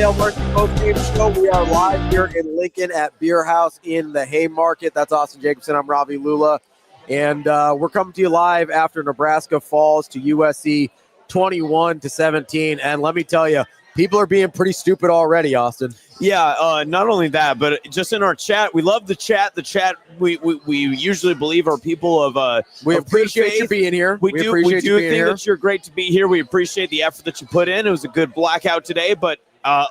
Hail Varsity Postgame show. We are live here in Lincoln at Beer House in the Haymarket. That's Austin Jacobson. I'm Ravi Lulla. And we're coming to you live after Nebraska falls to USC 21-17. And let me tell you, people are being pretty stupid already, Austin. Yeah, not only that, but just in our chat, we love the chat. The chat we usually believe are people of we of appreciate you being here. We do think that you're great to be here. We appreciate the effort that you put in. It was a good blackout today, but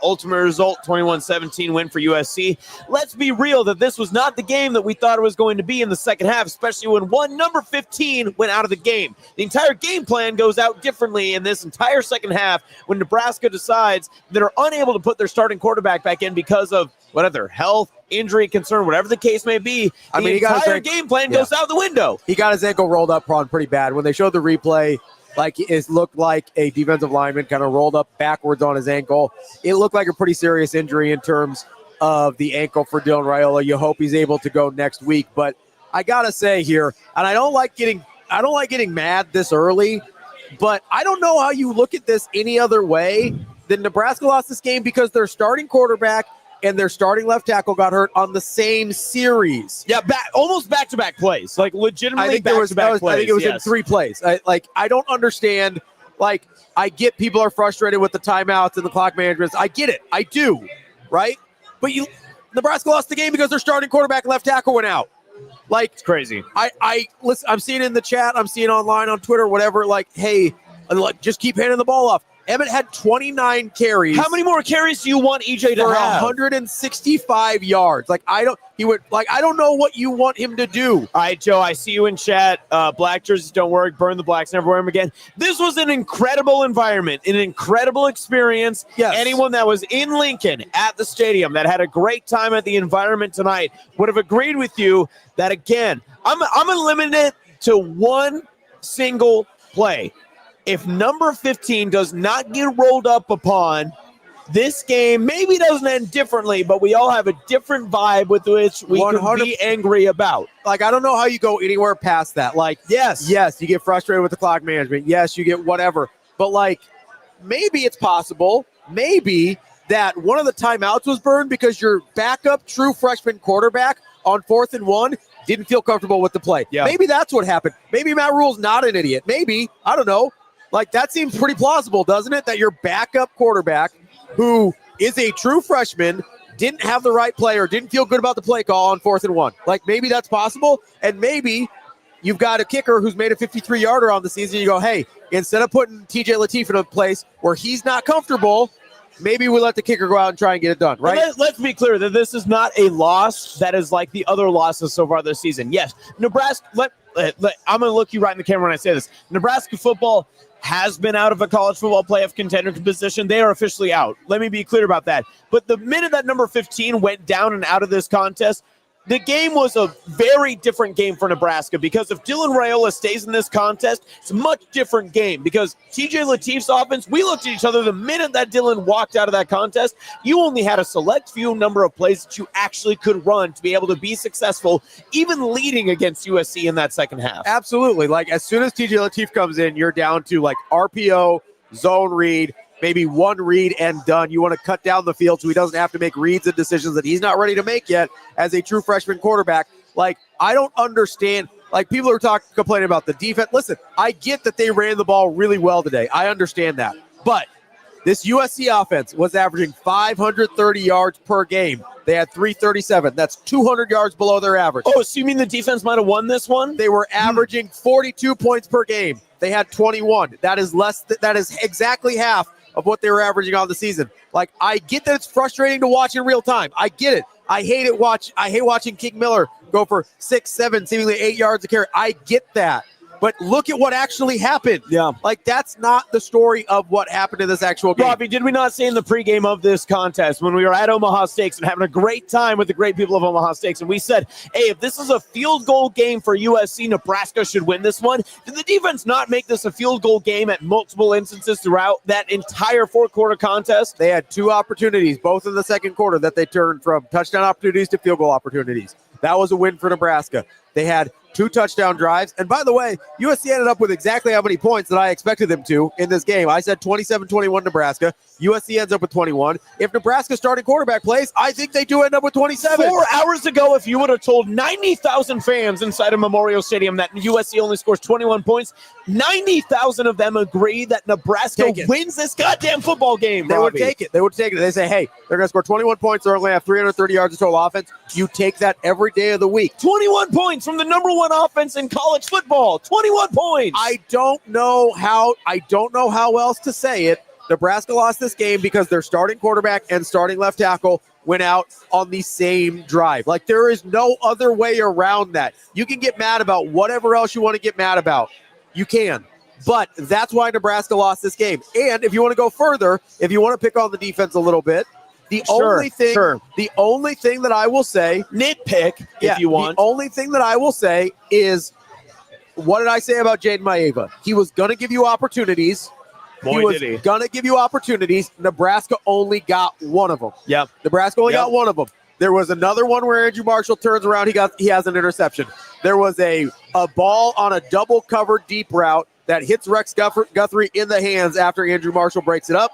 ultimate result, 21-17 win for USC. Let's be real that this was not the game that we thought it was going to be in the second half, especially when number 15 went out of the game. The entire game plan goes out differently in this entire second half when Nebraska decides that are unable to put their starting quarterback back in because of whatever health, injury concern, whatever the case may be. The entire game plan goes out the window. He got his ankle rolled up on pretty bad. When they showed the replay, like it looked like a defensive lineman kind of rolled up backwards on his ankle. It looked like a pretty serious injury in terms of the ankle for Dylan Raiola. You hope he's able to go next week. But I gotta say here, and I don't like getting mad this early, but I don't know how you look at this any other way than Nebraska lost this game because their starting quarterback and their starting left tackle got hurt on the same series. Yeah, almost back-to-back plays. Like, legitimately back-to-back plays. I think it was in 3 plays. I don't understand. Like, I get people are frustrated with the timeouts and the clock management. I get it. I do, right? But Nebraska lost the game because their starting quarterback and left tackle went out. Like, it's crazy. Listen, I'm seeing it in the chat. I'm seeing online on Twitter, whatever. Like, hey, just keep handing the ball off. Emmett had 29 carries. How many more carries do you want EJ to for have? 165 yards. I don't know what you want him to do. All right, Joe, I see you in chat. Black jerseys don't work. Burn the blacks. Never wear them again. This was an incredible environment, an incredible experience. Yes. Anyone that was in Lincoln at the stadium that had a great time at the environment tonight would have agreed with you that, again, I'm going to limit it to one single play. If number 15 does not get rolled up upon, this game maybe doesn't end differently, but we all have a different vibe with which we can be angry about. Like, I don't know how you go anywhere past that. Like, yes, you get frustrated with the clock management. Yes, you get whatever. But, like, maybe it's possible, maybe that one of the timeouts was burned because your backup true freshman quarterback on 4th and 1 didn't feel comfortable with the play. Yeah. Maybe that's what happened. Maybe Matt Rule's not an idiot. Maybe. I don't know. Like, that seems pretty plausible, doesn't it? That your backup quarterback, who is a true freshman, didn't have the right play or didn't feel good about the play call on 4th and 1. Like, maybe that's possible. And maybe you've got a kicker who's made a 53-yarder on the season. You go, hey, instead of putting TJ Lateef in a place where he's not comfortable, maybe we let the kicker go out and try and get it done, right? Let's be clear that this is not a loss that is like the other losses so far this season. Yes, Nebraska, I'm going to look you right in the camera when I say this. Nebraska football has been out of a college football playoff contender position. They are officially out. Let me be clear about that. But the minute that number 15 went down and out of this contest, the game was a very different game for Nebraska because if Dylan Raiola stays in this contest, it's a much different game because TJ Lateef's offense, we looked at each other the minute that Dylan walked out of that contest, you only had a select few number of plays that you actually could run to be able to be successful, even leading against USC in that second half. Absolutely. Like, as soon as TJ Lateef comes in, you're down to, like, RPO, zone read, maybe one read and done. You want to cut down the field so he doesn't have to make reads and decisions that he's not ready to make yet as a true freshman quarterback. Like, I don't understand. Like, people are complaining about the defense. Listen, I get that they ran the ball really well today. I understand that. But this USC offense was averaging 530 yards per game. They had 337. That's 200 yards below their average. Oh, so you mean the defense might have won this one? They were averaging 42 points per game. They had 21. That is that is exactly half of what they were averaging on the season. Like, I get that it's frustrating to watch in real time. I get it. I hate watching King Miller go for 6, 7, seemingly 8 yards a carry. I get that. But look at what actually happened. Yeah. Like, that's not the story of what happened in this actual game. Robbie, did we not say in the pregame of this contest when we were at Omaha Steaks and having a great time with the great people of Omaha Steaks, and we said, hey, if this is a field goal game for USC, Nebraska should win this one? Did the defense not make this a field goal game at multiple instances throughout that entire fourth-quarter contest? They had 2 opportunities, both in the second quarter, that they turned from touchdown opportunities to field goal opportunities. That was a win for Nebraska. They had 2 touchdown drives. And by the way, USC ended up with exactly how many points that I expected them to in this game. I said 27-21 Nebraska. USC ends up with 21. If Nebraska's starting quarterback plays, I think they do end up with 27. 4 hours ago, if you would have told 90,000 fans inside of Memorial Stadium that USC only scores 21 points, 90,000 of them agree that Nebraska wins this goddamn football game. They would take it. They would take it. They say, hey, they're going to score 21 points. They're only going to have 330 yards of total offense. You take that every day of the week. 21 points from the number 1 offense in college football. 21 points. I don't know how else to say it. Nebraska lost this game because their starting quarterback and starting left tackle went out on the same drive. Like, there is no other way around that. You can get mad about whatever else you want to get mad about. You can. But that's why Nebraska lost this game. And if you want to go further, if you want to pick on the defense a little bit, the only thing that I will say, nitpick if you want. The only thing that I will say is, what did I say about Jaden Maeva? He was going to give you opportunities. He was going to give you opportunities. Nebraska only got one of them. Yep. Nebraska only got one of them. There was another one where Andrew Marshall turns around. He has an interception. There was a ball on a double covered deep route that hits Rex Guthrie in the hands after Andrew Marshall breaks it up.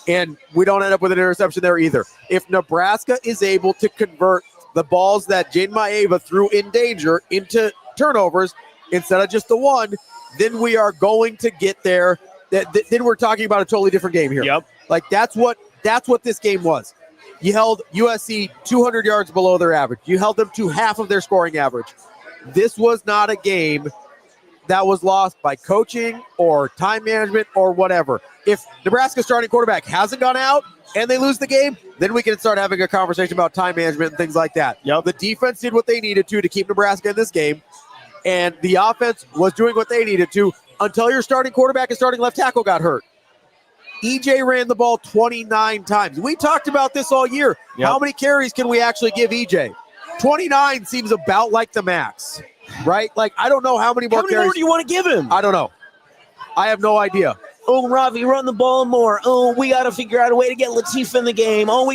And we don't end up with an interception there either. If Nebraska is able to convert the balls that Jaden Maeva threw in danger into turnovers instead of just the one, then we are going to get there. Then we're talking about a totally different game here. Yep. Like, that's what this game was. You held USC 200 yards below their average. You held them to half of their scoring average. This was not a game that was lost by coaching or time management or whatever. If Nebraska's starting quarterback hasn't gone out and they lose the game, then we can start having a conversation about time management and things like that. Yep. The defense did what they needed to keep Nebraska in this game, and the offense was doing what they needed to until your starting quarterback and starting left tackle got hurt. EJ ran the ball 29 times. We talked about this all year. Yep. How many carries can we actually give EJ? 29 seems about like the max, right? Like, I don't know how many more carries. How many more do you want to give him? I don't know. I have no idea. Oh, Ravi, run the ball more. Oh, we got to figure out a way to get Latif in the game. Oh,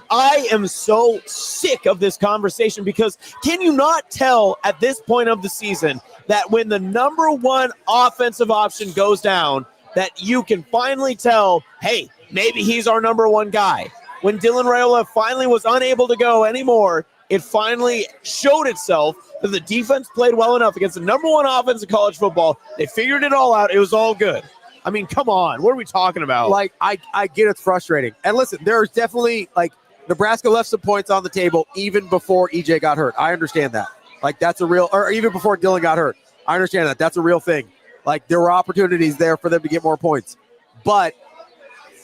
I am so sick of this conversation, because can you not tell at this point of the season that when the number 1 offensive option goes down, that you can finally tell, hey, maybe he's our number 1 guy. When Dylan Raiola finally was unable to go anymore, it finally showed itself that the defense played well enough against the number 1 offense in college football. They figured it all out. It was all good. I mean, come on. What are we talking about? Like, I get it's frustrating. And listen, there's definitely, like, Nebraska left some points on the table even before EJ got hurt. I understand that. Like, that's a real, or even before Dylan got hurt. I understand that. That's a real thing. Like, there were opportunities there for them to get more points. But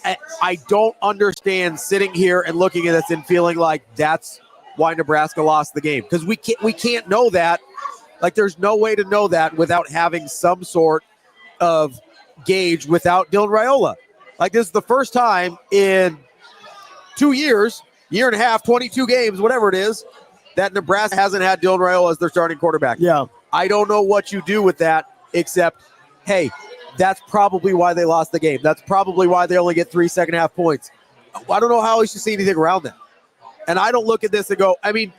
I don't understand sitting here and looking at this and feeling like that's why Nebraska lost the game. Because we can't know that. Like, there's no way to know that without having some sort of gauge without Dylan Raiola. Like, this is the first time in 2 years, year and a half, 22 games, whatever it is, that Nebraska hasn't had Dylan Raiola as their starting quarterback. Yeah. I don't know what you do with that, except, hey, that's probably why they lost the game. That's probably why they only get 3 second-half points. I don't know how we should see anything around that. And I don't look at this and go, I mean,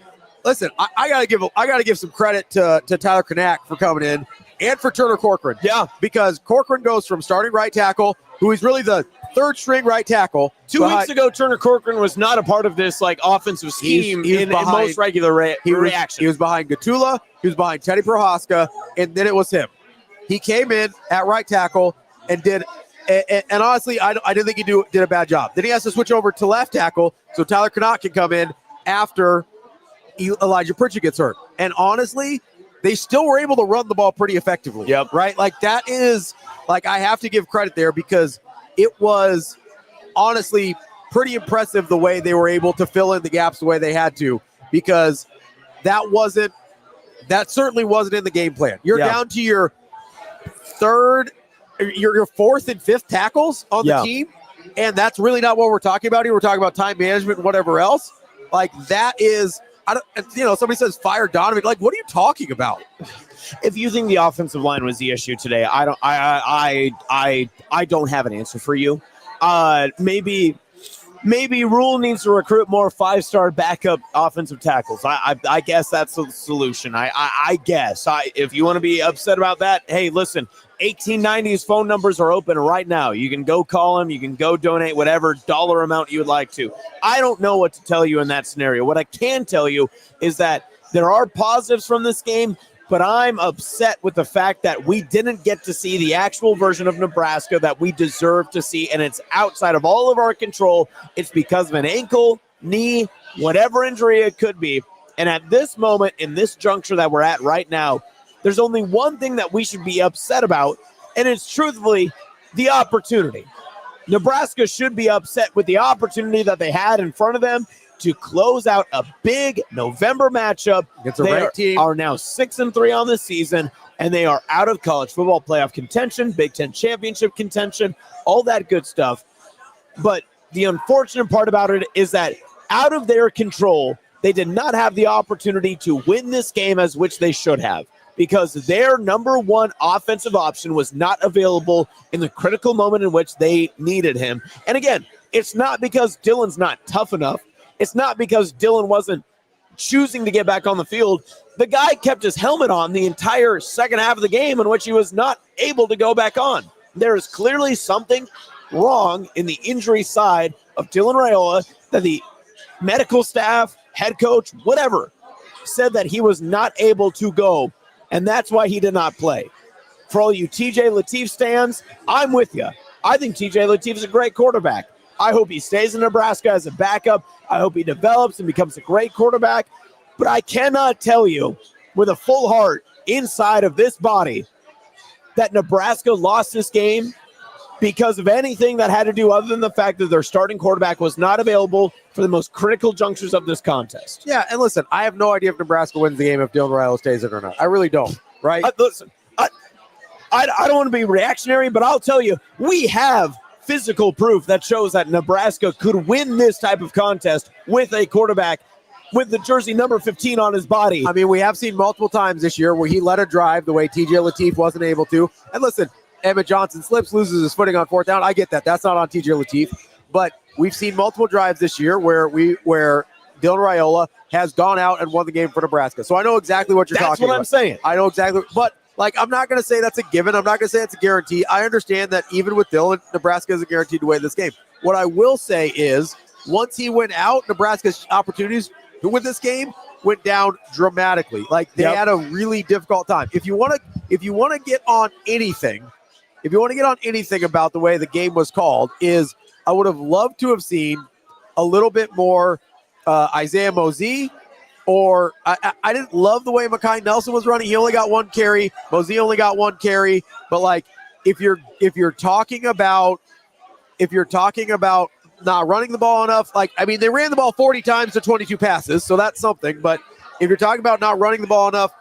listen, I gotta give some credit to Tyler Knack for coming in, and for Turner Corcoran. Yeah. Because Corcoran goes from starting right tackle, who is really the third-string right tackle. 2 weeks ago, Turner Corcoran was not a part of this, like, offensive scheme in most regular reaction. He was behind Gatula, he was behind Teddy Prohaska, and then it was him. He came in at right tackle and did, and honestly, I didn't think he did a bad job. Then he has to switch over to left tackle so Tyler Knack can come in after Elijah Pritchett gets hurt. And honestly, they still were able to run the ball pretty effectively. Yep. Right? Like, that is, like, I have to give credit there, because it was honestly pretty impressive the way they were able to fill in the gaps the way they had to, because that certainly wasn't in the game plan. You're down to your your 4th and 5th tackles on the team, and that's really not what we're talking about here. We're talking about time management and whatever else. Like, that is, somebody says fire Donovan. Like, what are you talking about? If you think the offensive line was the issue today, I don't have an answer for you. Maybe maybe Rule needs to recruit more 5-star backup offensive tackles. I guess that's the solution. I guess. If you want to be upset about that, hey, listen, 1890's phone numbers are open right now. You can go call them. You can go donate whatever dollar amount you would like to. I don't know what to tell you in that scenario. What I can tell you is that there are positives from this game, but I'm upset with the fact that we didn't get to see the actual version of Nebraska that we deserve to see, and it's outside of all of our control. It's because of an ankle, knee, whatever injury it could be. And at this moment, in this juncture that we're at right now, there's only one thing that we should be upset about, and it's truthfully the opportunity. Nebraska should be upset with the opportunity that they had in front of them to close out a big November matchup. It's a ranked team. Are now 6-3 on the season, and they are out of college football playoff contention, Big Ten championship contention, all that good stuff. But the unfortunate part about it is that out of their control, they did not have the opportunity to win this game as which they should have, because their number one offensive option was not available in the critical moment in which they needed him. And again, it's not because Dylan's not tough enough. It's not because Dylan wasn't choosing to get back on the field. The guy kept his helmet on the entire second half of the game in which he was not able to go back on. There is clearly something wrong in the injury side of Dylan Raiola that the medical staff, head coach, whatever, said that he was not able to go, and that's why he did not play. For all you TJ Lateef stands, I'm with you. I think TJ Lateef is a great quarterback. I hope he stays in Nebraska as a backup. I hope he develops and becomes a great quarterback. But I cannot tell you with a full heart inside of this body that Nebraska lost this game because of anything that had to do other than the fact that their starting quarterback was not available for the most critical junctures of this contest. Yeah, and listen, I have no idea if Nebraska wins the game if Dylan Raiola stays in or not. I really don't, right? Listen, I don't want to be reactionary, but I'll tell you, we have physical proof that shows that Nebraska could win this type of contest with a quarterback with the jersey number 15 on his body. I mean, we have seen multiple times this year where he led a drive the way TJ Lateef wasn't able to. And listen, Emmett Johnson slips, loses his footing on fourth down. I get that. That's not on TJ Lateef. But we've seen multiple drives this year where Dylan Raiola has gone out and won the game for Nebraska. So I know exactly what you're talking about. That's what I'm saying. I know exactly. But I'm not going to say that's a given. I'm not going to say it's a guarantee. I understand that even with Dylan, Nebraska isn't guaranteed to win this game. What I will say is once he went out, Nebraska's opportunities to win this game went down dramatically. They had a really difficult time. If you want to get on anything about the way the game was called, is I would have loved to have seen a little bit more Isaiah Mosey. Or I didn't love the way Mekhi Nelson was running. He only got one carry. Mosey only got one carry. But if you're talking about not running the ball enough, they ran the ball 40 times to 22 passes, so that's something. But if you're talking about not running the ball enough,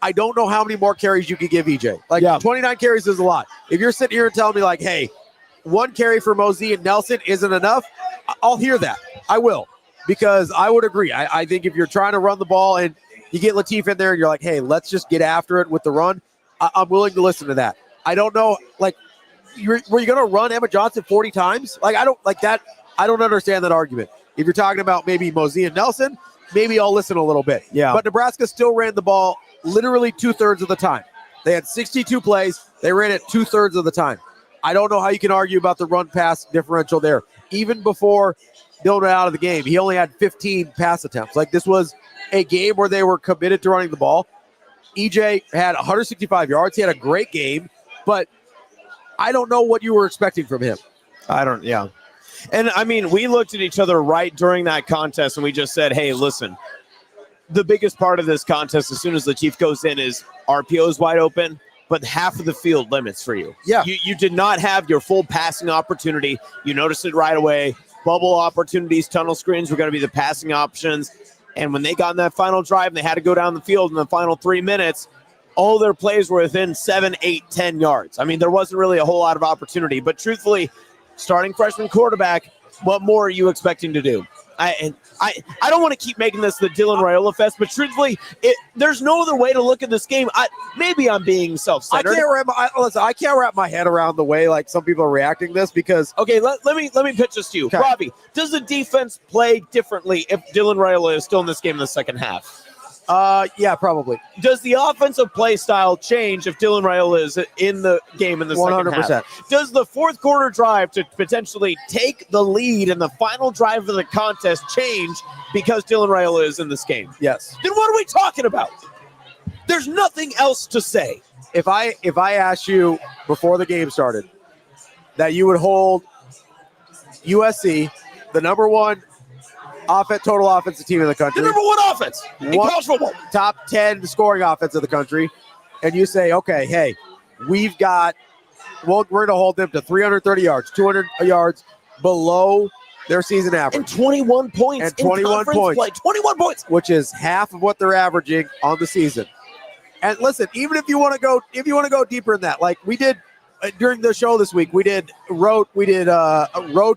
I don't know how many more carries you could give EJ. 29 carries is a lot. If you're sitting here and telling me hey, one carry for Mosey and Nelson isn't enough, I'll hear that. I will. Because I would agree. I think if you're trying to run the ball and you get Lateef in there and you're like, hey, let's just get after it with the run, I'm willing to listen to that. I don't know, were you going to run Emmett Johnson 40 times? I don't understand that argument. If you're talking about maybe Mosey and Nelson, maybe I'll listen a little bit. Yeah. But Nebraska still ran the ball literally 2/3 of the time. They had 62 plays. They ran it 2/3 of the time. I don't know how you can argue about the run-pass differential there. Even before Dylan went out of the game, he only had 15 pass attempts. This was a game where they were committed to running the ball. EJ had 165 yards. He had a great game, but I don't know what you were expecting from him. Yeah. And we looked at each other right during that contest and we just said, hey, listen, the biggest part of this contest, as soon as Lateef goes in, is RPO is wide open, but half of the field limits for you. Yeah. You did not have your full passing opportunity. You noticed it right away. Bubble opportunities, tunnel screens were going to be the passing options. And when they got in that final drive and they had to go down the field in the final 3 minutes, all their plays were within 7, 8, 10 yards. There wasn't really a whole lot of opportunity. But truthfully, starting freshman quarterback, what more are you expecting to do? I don't want to keep making this the Dylan Raiola fest, but truthfully, there's no other way to look at this game. Maybe I'm being self-centered. I can't wrap my head around the way like some people are reacting to this because okay, let me pitch this to you, okay. Ravi. Does the defense play differently if Dylan Raiola is still in this game in the second half? Yeah, probably. Does the offensive play style change if Dylan Raiola is in the game in the 100%. Second half? Does the fourth quarter drive to potentially take the lead in the final drive of the contest change because Dylan Raiola is in this game? Yes. Then what are we talking about? There's nothing else to say. If I asked you before the game started that you would hold USC, the number one total offensive team in the country. The number one offense in college football. Top 10 scoring offense of the country. And you say, okay, hey, we're going to hold them to 330 yards, 200 yards below their season average. And 21 points. And 21 points. Play. 21 points. Which is half of what they're averaging on the season. And listen, even if you want to go deeper in that, like we did during the show this week, we did road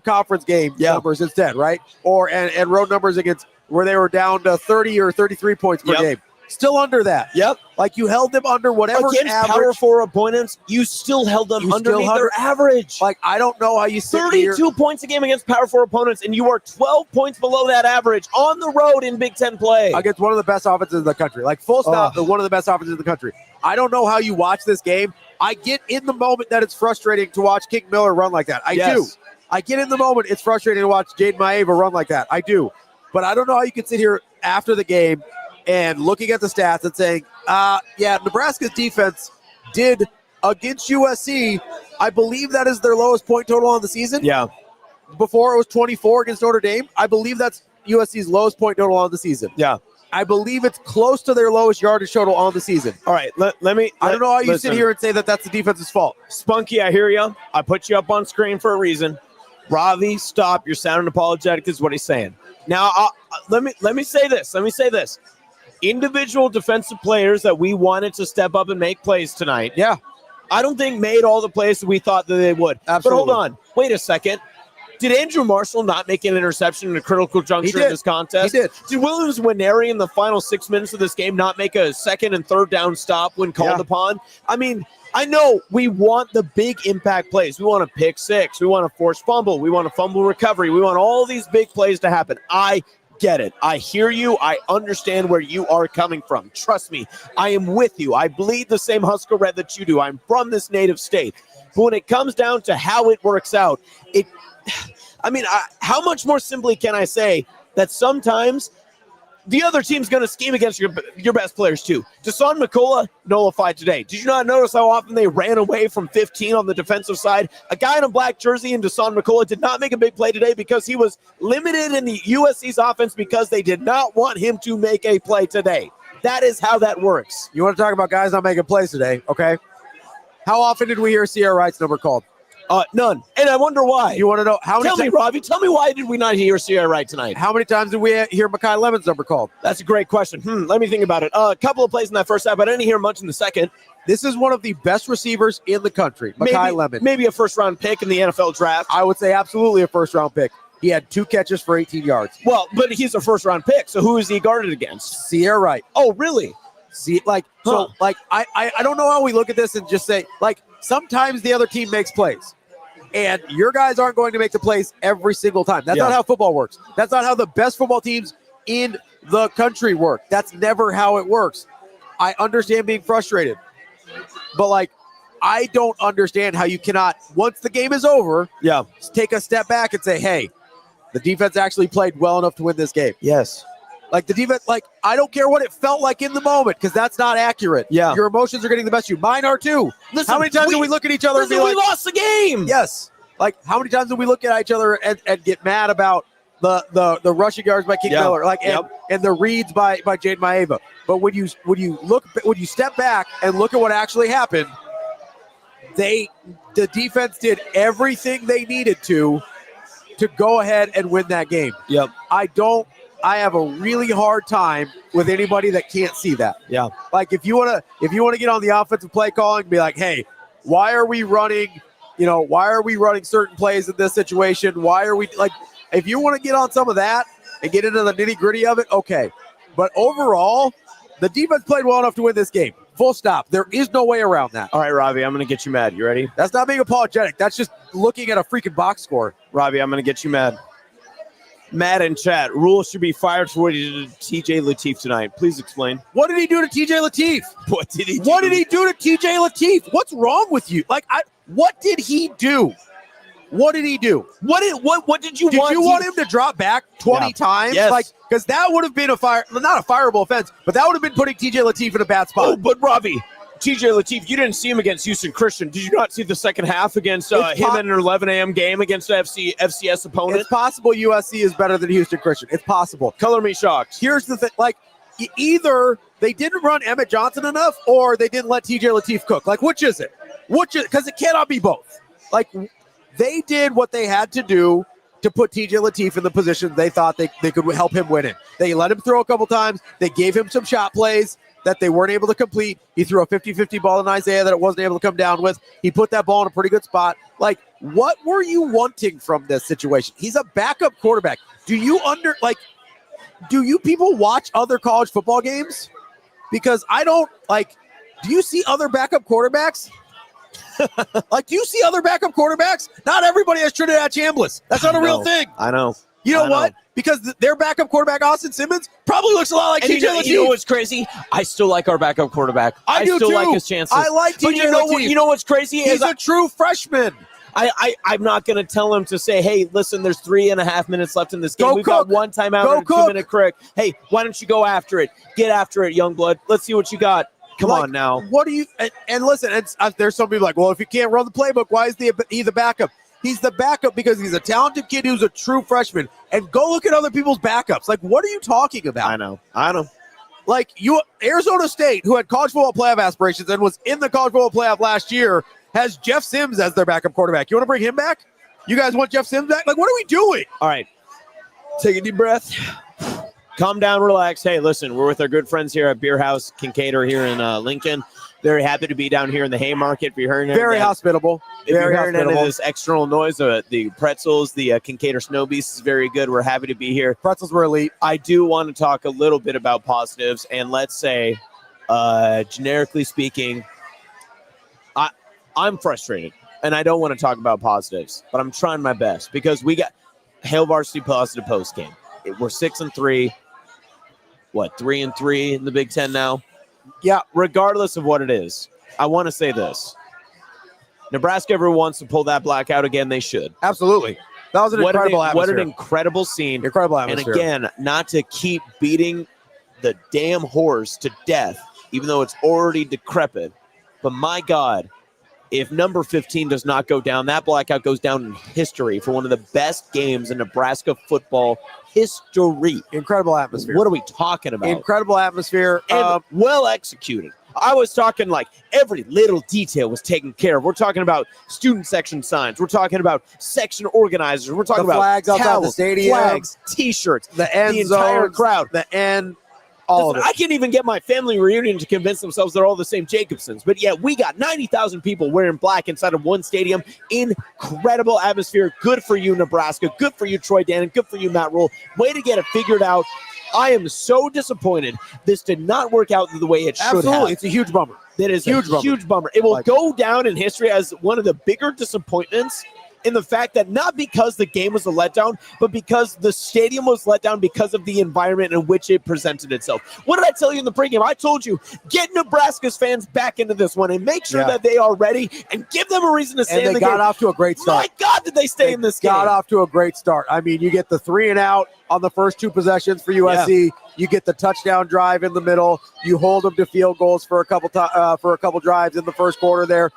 conference game numbers instead, right? And road numbers against where they were down to 30 or 33 points per game. Still under that. Yep. Like you held them under whatever against average. Power 4 opponents, you still held them underneath their average. Like I don't know how you sit 32 points a game against Power 4 opponents, and you are 12 points below that average on the road in Big Ten play. Against one of the best offenses in the country. Like full stop, one of the best offenses in the country. I don't know how you watch this game. I get in the moment that it's frustrating to watch King Miller run like that. I do. I get in the moment it's frustrating to watch Jaden Maeva run like that. I do. But I don't know how you can sit here after the game and looking at the stats and saying, Nebraska's defense did against USC. I believe that is their lowest point total on the season. Yeah. Before it was 24 against Notre Dame. I believe that's USC's lowest point total on the season. Yeah. I believe it's close to their lowest yardage total on the season. All right, I don't know how you sit here and say that that's the defense's fault. Spunky, I hear you. I put you up on screen for a reason. Ravi, stop. You're sounding apologetic is what he's saying. Now, let me say this. Individual defensive players that we wanted to step up and make plays tonight. Yeah. I don't think made all the plays that we thought that they would. Absolutely. But hold on. Wait a second. Did Andrew Marshall not make an interception in a critical juncture in this contest? He did. Did Williams Nwaneri in the final 6 minutes of this game not make a second and third down stop when called upon? I mean, I know we want the big impact plays. We want a pick six. We want a forced fumble. We want a fumble recovery. We want all these big plays to happen. I get it. I hear you. I understand where you are coming from. Trust me, I am with you. I bleed the same Husker red that you do. I'm from this native state. But when it comes down to how it works out, how much more simply can I say that sometimes the other team's going to scheme against your best players too? Dasan McCullough nullified today. Did you not notice how often they ran away from 15 on the defensive side? A guy in a black jersey in Dasan McCullough did not make a big play today because he was limited in the USC's offense because they did not want him to make a play today. That is how that works. You want to talk about guys not making plays today, okay? How often did we hear Sierra Wright's number called? None. And I wonder why. You want to know how many? Tell me, Ravi. Tell me why did we not hear Sierra Wright tonight? How many times did we hear Mekhi Lemon's number called? That's a great question. Let me think about it. A couple of plays in that first half, but I didn't hear much in the second. This is one of the best receivers in the country, Mekhi Lemon. Maybe a first-round pick in the NFL draft. I would say absolutely a first-round pick. He had 2 catches for 18 yards. Well, but he's a first-round pick, so who is he guarded against? Sierra Wright. Oh, really? I don't know how we look at this and just say, like, sometimes the other team makes plays. And your guys aren't going to make the plays every single time. That's not how football works. That's not how the best football teams in the country work. That's never how it works. I understand being frustrated. But, I don't understand how you cannot, once the game is over, take a step back and say, hey, the defense actually played well enough to win this game. Yes. The defense, I don't care what it felt like in the moment because that's not accurate. Yeah. Your emotions are getting the best of you. Mine are too. Listen, how many times do we look at each other and be like, we lost the game? Yes. How many times do we look at each other and get mad about the rushing yards by King Miller, and the reads by Jaden Maeva? But when you step back and look at what actually happened, the defense did everything they needed to go ahead and win that game. Yep. I have a really hard time with anybody that can't see that. Yeah. If you want to get on the offensive play calling and be like, hey, why are we running certain plays in this situation? Why are we if you want to get on some of that, and get into the nitty-gritty of it, okay. But overall, the defense played well enough to win this game. Full stop. There is no way around that. All right, Ravi, I'm going to get you mad. You ready? That's not being apologetic. That's just looking at a freaking box score. Ravi, I'm going to get you mad. Matt in chat, Rule should be fired for what he did to TJ Lateef tonight. Please explain. What did he do to TJ Lateef? What did he do? What did he do to TJ Lateef? What's wrong with you? What did he do? What did he do? What did you want? Did you want him to drop back 20 times? Yes. Because that would have been not a fireable offense, but that would have been putting TJ Lateef in a bad spot. Oh, but Ravi, TJ Lateef, you didn't see him against Houston Christian. Did you not see the second half against him in an 11 a.m. game against an FCS opponent? It's possible USC is better than Houston Christian. It's possible. Color me shocked. Here's the thing. Either they didn't run Emmett Johnson enough or they didn't let TJ Lateef cook. Which is it? Because it cannot be both. They did what they had to do to put TJ Lateef in the position they thought they could help him win in. They let him throw a couple times. They gave him some shot plays that they weren't able to complete. He threw a 50-50 ball in Isaiah that it wasn't able to come down with. He put that ball in a pretty good spot. What were you wanting from this situation? He's a backup quarterback. Do you people watch other college football games? Because I don't, do you see other backup quarterbacks? Do you see other backup quarterbacks? Not everybody has Trinidad Chambliss. That's not a real thing. I know. You know what? Because their backup quarterback, Austin Simmons, probably looks a lot like TJ Lateef. You know what's crazy? I still like our backup quarterback. I do still too. like his chances. I like TJ Lateef. You know what's crazy? He's a true freshman. I'm not going to tell him to say, hey, listen, there's 3.5 minutes left in this game. We've got one timeout and a 2-minute crick. Hey, why don't you go after it? Get after it, young blood. Let's see what you got. Come on now. What do you and listen? There's some people well, if you can't run the playbook, why is he the backup? He's the backup because he's a talented kid who's a true freshman. And go look at other people's backups. What are you talking about? I know. Arizona State, who had college football playoff aspirations and was in the college football playoff last year, has Jeff Sims as their backup quarterback. You want to bring him back? You guys want Jeff Sims back? What are we doing? All right. Take a deep breath. Calm down, relax. Hey, listen, we're with our good friends here at Beer House Kincaid here in Lincoln. Very happy to be down here in the Haymarket. If you're hearing very hospitable. If you're hearing any of this external noise, the pretzels, the Kincaid Snow Beast is very good. We're happy to be here. Pretzels were elite. I do want to talk a little bit about positives, and let's say, generically speaking, I'm frustrated, and I don't want to talk about positives, but I'm trying my best because we got Hail Varsity Positive Postgame. We're 6-3. 3-3 in the Big Ten now? Yeah, regardless of what it is, I want to say this. Nebraska ever wants to pull that blackout again, they should. Absolutely. That was an incredible atmosphere. What an incredible scene. Incredible atmosphere. And again, not to keep beating the damn horse to death, even though it's already decrepit. But my God, if number 15 does not go down, that blackout goes down in history for one of the best games in Nebraska football history. Incredible atmosphere. What are we talking about? Incredible atmosphere. And well executed. I was talking every little detail was taken care of. We're talking about student section signs. We're talking about section organizers. We're talking about flags outside the stadium, flags, T-shirts, the end the entire zones, crowd, the end. All of it. I can't even get my family reunion to convince themselves they're all the same Jacobsons. But yeah, we got 90,000 people wearing black inside of one stadium. Incredible atmosphere. Good for you, Nebraska. Good for you, Troy Dannon. Good for you, Matt Rule. Way to get it figured out. I am so disappointed this did not work out the way it should have. Absolutely. It's a huge bummer. That is a huge bummer. It will go down in history as one of the bigger disappointments in the fact that not because the game was a letdown, but because the stadium was let down because of the environment in which it presented itself. What did I tell you in the pregame? I told you, get Nebraska's fans back into this one and make sure that they are ready and give them a reason to stay in the game. And they got off to a great start. My God, did they stay in this game. Got off to a great start. I mean, you get the 3-and-out on the first 2 possessions for USC. Yeah. You get the touchdown drive in the middle. You hold them to field goals for a couple drives in the first quarter there.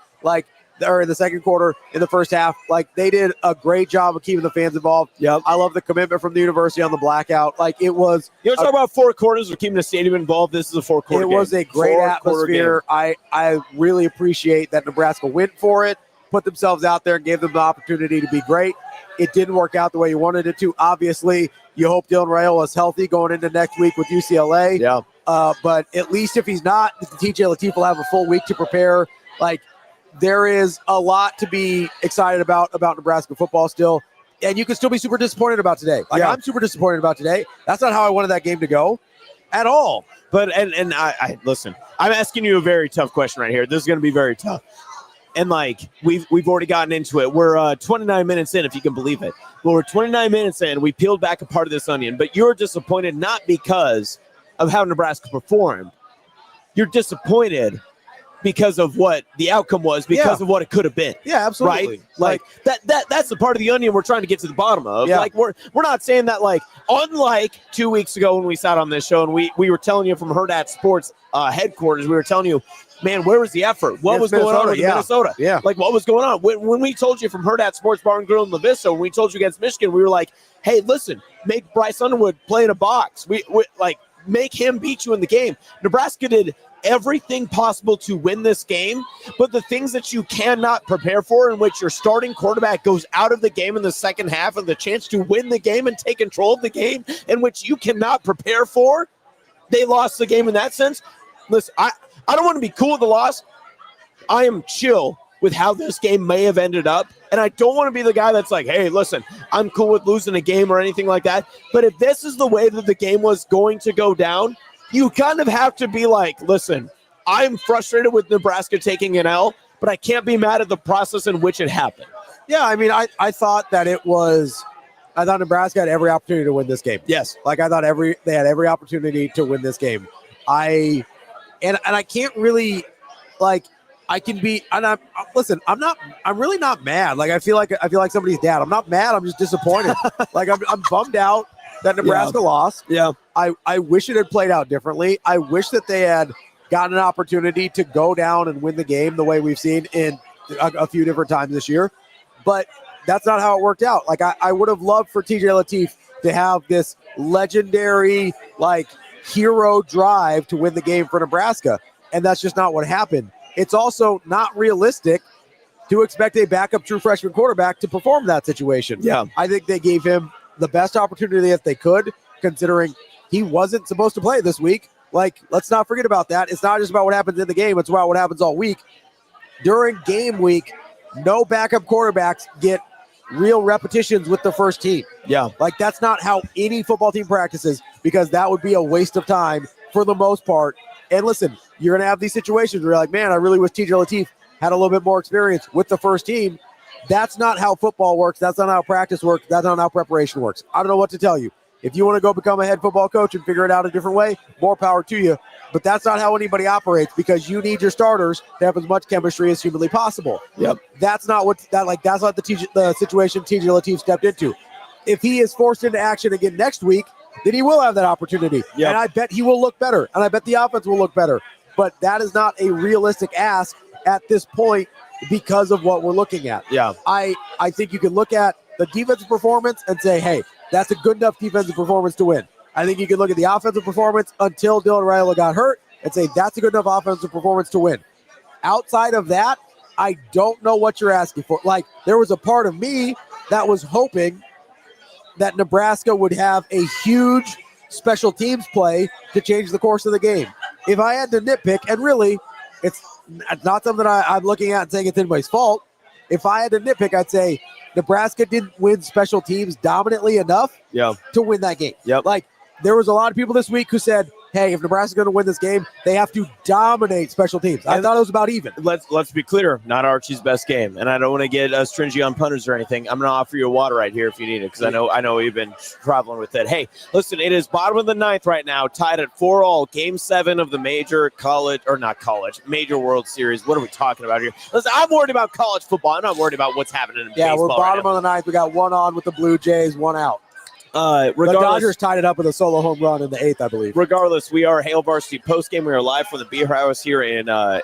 Or in the second quarter, in the first half. They did a great job of keeping the fans involved. Yep. I love the commitment from the university on the blackout. It was. You want to talk about 4 quarters of keeping the stadium involved? This is a 4-quarter game. It was a great atmosphere. I really appreciate that Nebraska went for it, put themselves out there, and gave them the opportunity to be great. It didn't work out the way you wanted it to. Obviously, you hope Dylan Raiola is healthy going into next week with UCLA. Yeah. But at least if he's not, TJ Lateef will have a full week to prepare. There is a lot to be excited about Nebraska football still. and you can still be super disappointed about today. Like Yeah. I'm super disappointed about today. That's not how I wanted that game to go at all. But and I listen, I'm asking you a very tough question right here. This is going to be very tough. And like we've already gotten into it. We're 29 minutes in, if you can believe it. Well, we're 29 minutes in. We peeled back a part of this onion, but you're disappointed not because of how Nebraska performed. You're disappointed because of what the outcome was, because of what it could have been. Yeah, absolutely. Right? Like that's the part of the onion we're trying to get to the bottom of. Yeah. Like we're not saying that, like, unlike 2 weeks ago when we sat on this show and we were telling you from Hurrdat Sports headquarters, we were telling you, man, where was the effort? What was going on in Minnesota? Yeah. Like, what was going on? When we told you from Hurrdat Sports Bar and Grill in La Vista, when we told you against Michigan, we were like, hey, listen, make Bryce Underwood play in a box. We like, make him beat you in the game. Nebraska did everything possible to win this game, but the things that you cannot prepare for, in which your starting quarterback goes out of the game in the second half and the chance to win the game and take control of the game, in which you cannot prepare for, they lost the game in that sense. Listen, I don't want to be cool with the loss. I am chill with how this game may have ended up, and I don't want to be the guy that's like, hey, listen, I'm cool with losing a game or anything like that. But if this is the way that the game was going to go down, you kind of have to be like, listen, I'm frustrated with Nebraska taking an L, but I can't be mad at the process in which it happened. Yeah, I mean, I thought that I thought Nebraska had every opportunity to win this game. Yes. Like I thought they had every opportunity to win this game. I can't really, like, I can be, and I'm really not mad. Like I feel like somebody's dad. I'm not mad. I'm just disappointed. Like I'm bummed out that Nebraska lost. Yeah. I wish it had played out differently. I wish that they had gotten an opportunity to go down and win the game the way we've seen in a few different times this year. But that's not how it worked out. Like I would have loved for TJ Lateef to have this legendary, like, hero drive to win the game for Nebraska. And that's just not what happened. It's also not realistic to expect a backup true freshman quarterback to perform that situation. Yeah. I think they gave him the best opportunity that they could, considering he wasn't supposed to play this week. Like, let's not forget about that. It's not just about what happens in the game. It's about what happens all week. During game week, no backup quarterbacks get real repetitions with the first team. Yeah. Like, that's not how any football team practices, because that would be a waste of time for the most part. And listen, you're going to have these situations where you're like, man, I really wish TJ Lateef had a little bit more experience with the first team. That's not how football works. That's not how practice works. That's not how preparation works. I don't know what to tell you. If you want to go become a head football coach and figure it out a different way, more power to you. But that's not how anybody operates, because you need your starters to have as much chemistry as humanly possible. Yep. That's not the situation TJ Lateef stepped into. If he is forced into action again next week, then he will have that opportunity. Yep. And I bet he will look better. And I bet the offense will look better. But that is not a realistic ask at this point because of what we're looking at. Yeah. I think you can look at the defensive performance and say, hey, that's a good enough defensive performance to win. I think you can look at the offensive performance until Dylan Raiola got hurt and say that's a good enough offensive performance to win. Outside of that, I don't know what you're asking for. Like, there was a part of me that was hoping that Nebraska would have a huge special teams play to change the course of the game. If I had to nitpick, and really, it's not something I'm looking at and saying it's anybody's fault. If I had to nitpick, I'd say Nebraska didn't win special teams dominantly enough to win that game. Yep. Like, there was a lot of people this week who said, hey, if Nebraska's going to win this game, they have to dominate special teams. I thought it was about even. Let's be clear, not Archie's best game, and I don't want to get stringy on punters or anything. I'm going to offer you a water right here if you need it, because I know you've been traveling with it. Hey, listen, it is bottom of the ninth right now, tied at 4-all. Game 7 of the major World Series. What are we talking about here? Listen, I'm worried about college football. I'm not worried about what's happening in baseball. Yeah, we're bottom of the ninth. We got one on with the Blue Jays, one out. The Dodgers tied it up with a solo home run in the 8th, I believe. Regardless, we are Hail Varsity Postgame. We are live from the Beer House here in I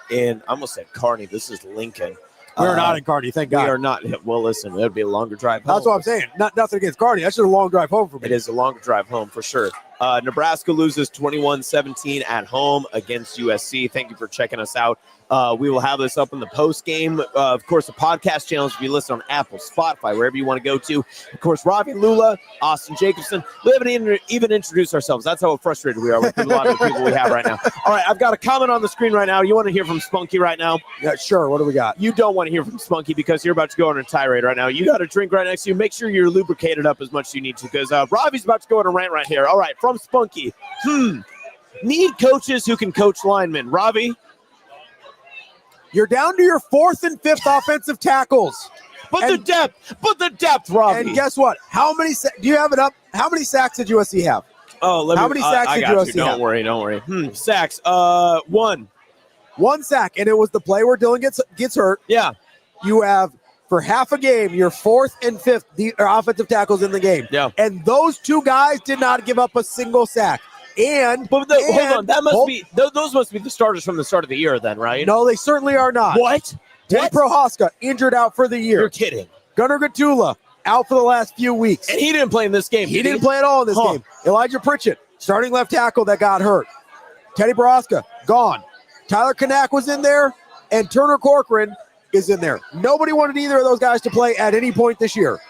almost said Kearney. This is Lincoln. We are not in Kearney, thank God. We are not. Well, listen, it would be a longer drive home. That's what I'm saying. Nothing against Kearney. That's just a long drive home for me. It is a longer drive home for sure. Nebraska loses 21-17 at home against USC. Thank you for checking us out. We will have this up in the post game. Of course, the podcast channels will be listed on Apple, Spotify, wherever you want to go to. Of course, Ravi Lulla, Austin Jacobson. We haven't even introduced ourselves. That's how frustrated we are with a lot of the people we have right now. All right, I've got a comment on the screen right now. You want to hear from Spunky right now? Yeah, sure. What do we got? You don't want to hear from Spunky because you're about to go on a tirade right now. You got a drink right next to you. Make sure you're lubricated up as much as you need to because Ravi's about to go on a rant right here. All right, from Spunky. Need coaches who can coach linemen. Ravi? You're down to your 4th and 5th offensive tackles. But the depth, Ravi. And guess what? How many do you have it up? How many sacks did USC have? Oh, how many sacks did USC have? Don't worry. Sacks. 1. 1 sack, and it was the play where Dylan gets hurt. Yeah. You have for half a game your 4th and 5th offensive tackles in the game. Yeah. And those 2 guys did not give up a single sack. Hold on, those must be the starters from the start of the year then, right? No, they certainly are not. What? Teddy Prohaska injured out for the year. You're kidding. Gunnar Gatula out for the last few weeks. And he didn't play in this game. He didn't play at all in this game. Elijah Pritchett, starting left tackle that got hurt. Teddy Prohaska, gone. Tyler Kanak was in there, and Turner Corcoran is in there. Nobody wanted either of those guys to play at any point this year.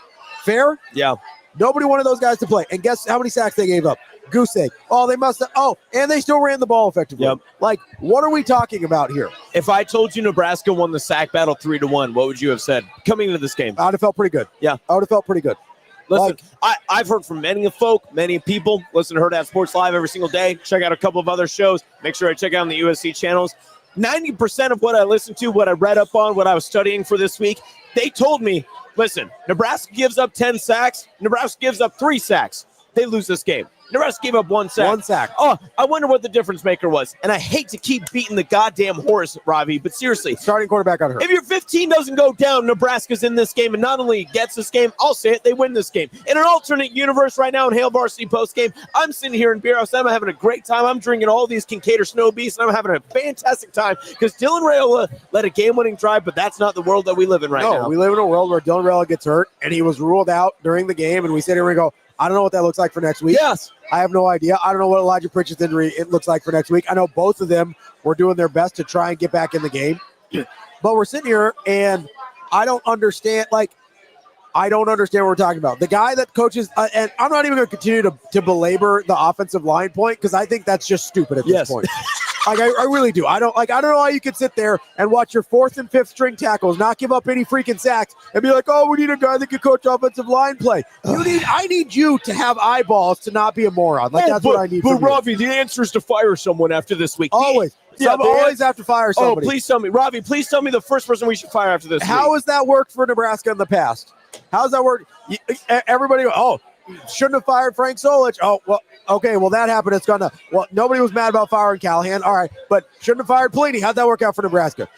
Fair? Yeah. Nobody wanted those guys to play. And guess how many sacks they gave up? Goose egg. Oh, they must have. Oh, and they still ran the ball effectively. Yep. Like, what are we talking about here? If I told you Nebraska won the sack battle 3-1, what would you have said coming into this game? I would have felt pretty good. Yeah. I would have felt pretty good. Listen, I've heard from many people. Listen to Hurrdat Sports Live every single day. Check out a couple of other shows. Make sure I check out the USC channels. 90% of what I listened to, what I read up on, what I was studying for this week, they told me, listen, Nebraska gives up 10 sacks. Nebraska gives up 3 sacks. They lose this game. Nebraska gave up 1 sack. 1 sack. Oh, I wonder what the difference maker was. And I hate to keep beating the goddamn horse, Ravi, but seriously. Starting quarterback got hurt. If your 15 doesn't go down, Nebraska's in this game, and not only gets this game, I'll say it, they win this game. In an alternate universe right now in Hail Varsity Postgame, I'm sitting here in Beer House. I'm having a great time. I'm drinking all these Kincaid Snow Beasts, and I'm having a fantastic time because Dylan Raiola led a game-winning drive, but that's not the world that we live in right now. No, we live in a world where Dylan Raiola gets hurt, and he was ruled out during the game, and we sit here and go, I don't know what that looks like for next week. Yes. I have no idea. I don't know what Elijah Pritchett's injury it looks like for next week. I know both of them were doing their best to try and get back in the game. But we're sitting here, and I don't understand. I don't understand what we're talking about. The guy that coaches, and I'm not even going to continue to belabor the offensive line point because I think that's just stupid at this point. I really do. I don't know how you could sit there and watch your 4th and 5th string tackles not give up any freaking sacks and be like, oh, we need a guy that can coach offensive line play. I need you to have eyeballs to not be a moron. That's what I need. But Ravi, the answer is to fire someone after this week. Always. Always have to fire somebody. Oh, please tell me, Ravi. Please tell me the first person we should fire after this. How has that worked for Nebraska in the past? How's that work? Everybody, shouldn't have fired Frank Solich. Oh, well, okay, well, that happened. It's gonna. Well, nobody was mad about firing Callahan. All right, but shouldn't have fired Pelini. How'd that work out for Nebraska?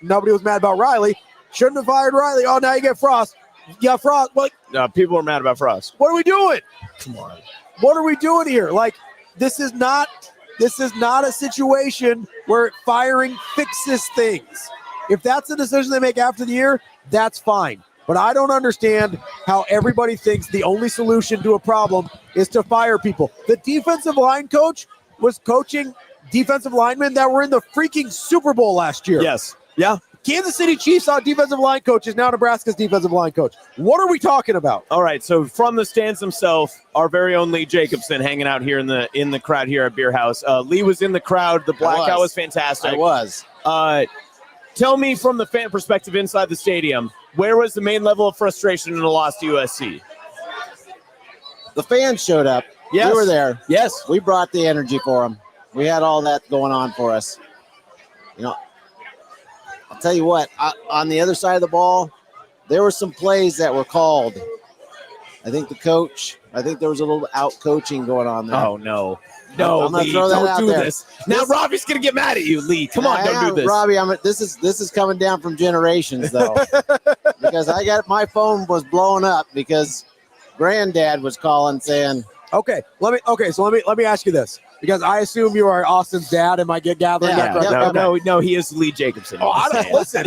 Nobody was mad about Riley. Shouldn't have fired Riley. Oh, now you get Frost. You got Frost. What? No, people are mad about Frost. What are we doing? Come on. What are we doing here? This is not a situation where firing fixes things. If that's the decision they make after the year, that's fine. But I don't understand how everybody thinks the only solution to a problem is to fire people. The defensive line coach was coaching defensive linemen that were in the freaking Super Bowl last year. Yes. Yeah. Kansas City Chiefs defensive line coach is now Nebraska's defensive line coach. What are we talking about? All right, so from the stands himself, our very own Lee Jacobson hanging out here in the crowd here at Beer House. Lee was in the crowd. The Blackout was fantastic. I was. Tell me from the fan perspective inside the stadium, where was the main level of frustration in a loss to USC? The fans showed up. Yes. We were there. Yes. We brought the energy for them. We had all that going on for us. I'll tell you what, on the other side of the ball, there were some plays that were called. I think there was a little out-coaching going on there. Oh, no. No, Lee, don't do this. Now Robbie's going to get mad at you, Lee. Come on, don't do this. Robbie, this is coming down from generations, though. Because my phone was blowing up because Granddad was calling saying, Okay, let me ask you this. Because I assume you are Austin's dad. Am I gathering that correctly? No, he is Lee Jacobson. Oh, I don't listen.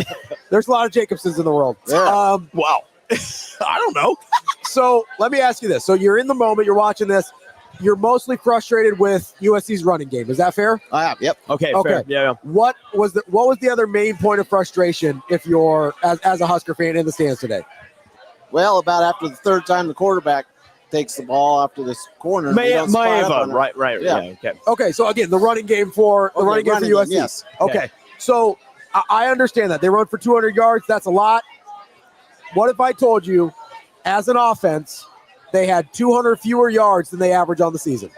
There's a lot of Jacobsons in the world. Yeah. Wow. I don't know. So let me ask you this. So you're in the moment. You're watching this. you're mostly frustrated with USC's running game. Is that fair? Yep. Okay. Okay. Fair. Yeah. What was the other main point of frustration if you're as a Husker fan in the stands today? Well, about after the third time the quarterback takes the ball after this corner. Maeva. Right. Yeah. Okay. Okay, so again, the running game for USC. Yes. Okay, so I understand that they run for 200 yards. That's a lot. What if I told you, as an offense, they had 200 fewer yards than they average on the season?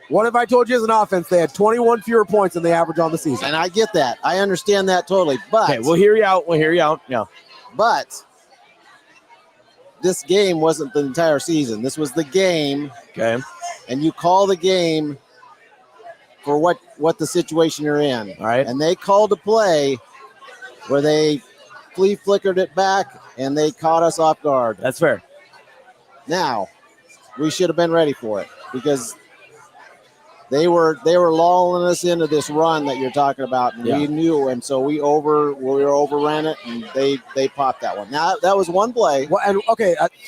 What if I told you, as an offense, they had 21 fewer points than they average on the season? And I get that. I understand that totally. But Okay, we'll hear you out. Yeah. But this game wasn't the entire season. This was the game. Okay. And you call the game for what the situation you're in. All right. And they called a play where they flea flickered it back and they caught us off guard. That's fair. Now, we should have been ready for it because they were lulling us into this run that you're talking about, and we knew, and so we overran it, and they popped that one. Now that was one play. Well, and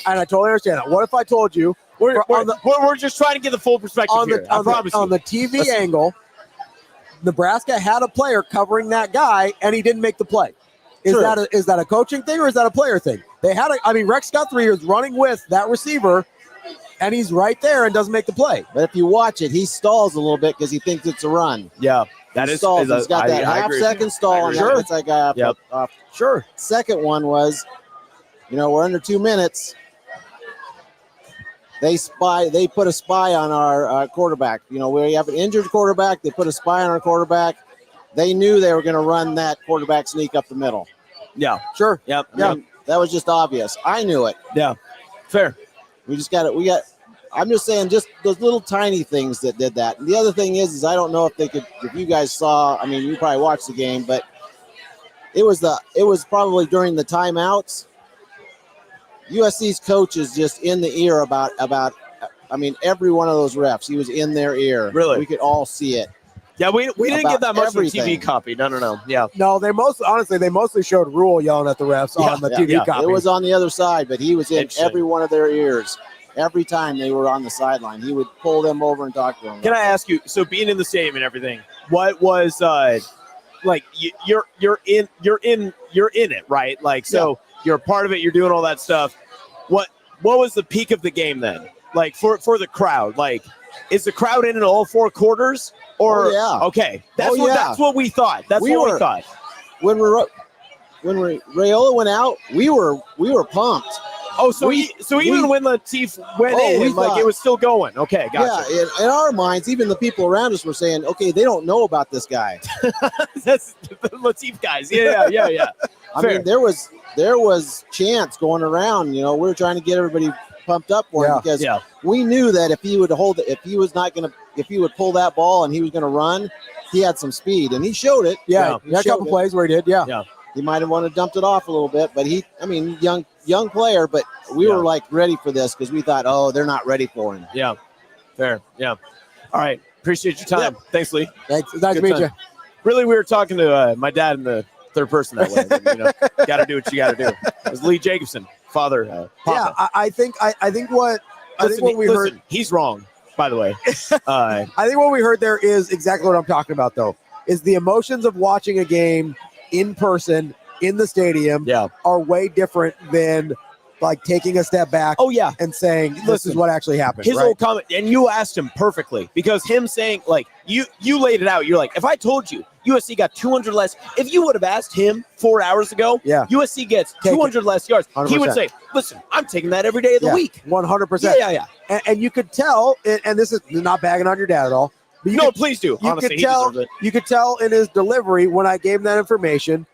I totally understand that. What if I told you we're just trying to get the full perspective on here. I promise you. On the TV angle, Nebraska had a player covering that guy, and he didn't make the play. Is that a coaching thing or is that a player thing? They had Rex Guthrie is running with that receiver, and he's right there and doesn't make the play. But if you watch it, he stalls a little bit because he thinks it's a run. Yeah, that is stalls. He's got that half-second stall, and that gets that guy off. Sure. Second one was, we're under 2 minutes. They put a spy on our quarterback. We have an injured quarterback. They put a spy on our quarterback. They knew they were going to run that quarterback sneak up the middle. Yeah, sure. Yep. I mean, that was just obvious. I knew it. Yeah, fair. We just got it. I'm just saying, just those little tiny things that did that. And the other thing is I don't know if you guys saw. I mean, you probably watched the game, but it was probably during the timeouts. USC's coach is just in the ear about. I mean, every one of those refs, he was in their ear. Really, we could all see it. Yeah, we didn't get that much of a everything. TV copy. No. Yeah. No, they mostly showed Rule yelling at the refs on the TV copy. It was on the other side, but he was in every one of their ears. Every time they were on the sideline, he would pull them over and talk to them. Can I ask you? So, being in the stadium and everything, what was you're in it, right? Like, so you're a part of it. You're doing all that stuff. What was the peak of the game then? Like for the crowd, like. Is the crowd in all 4 quarters? Or okay, that's what we thought. That's what we thought. When Raiola went out, we were pumped. Oh, so even when Latif went in, it was still going. Okay, gotcha. Yeah, in our minds, even the people around us were saying, "Okay, they don't know about this guy." That's the Latif guys. Yeah. I mean, there was chants going around. We were trying to get everybody pumped up for him because we knew that if he would if he would pull that ball and he was going to run, he had some speed and he showed it. Yeah, he had a couple plays where he did. Yeah. He might have wanted to dump it off a little bit, but young player, but we were like ready for this because we thought, oh, they're not ready for him. Yeah, fair. Yeah. All right. Appreciate your time. Thanks, Lee. Thanks. It's nice to meet you. Really, we were talking to my dad in the third person that way. Got to do what you got to do. It was Lee Jacobson, father. Papa. Yeah, I think what we heard. He's wrong, by the way. I think what we heard there is exactly what I'm talking about, though. Is the emotions of watching a game in person in the stadium are way different than like taking a step back and saying this is what actually happened. His whole comment, and you asked him perfectly, because him saying, like, you laid it out. You're like, if I told you USC got 200 less, if you would have asked him 4 hours ago, USC gets 200 less yards, 100%. He would say, listen, I'm taking that every day of the week. 100%. Yeah. And you could tell, and this is not bagging on your dad at all. Please do. Honestly, you could tell in his delivery when I gave him that information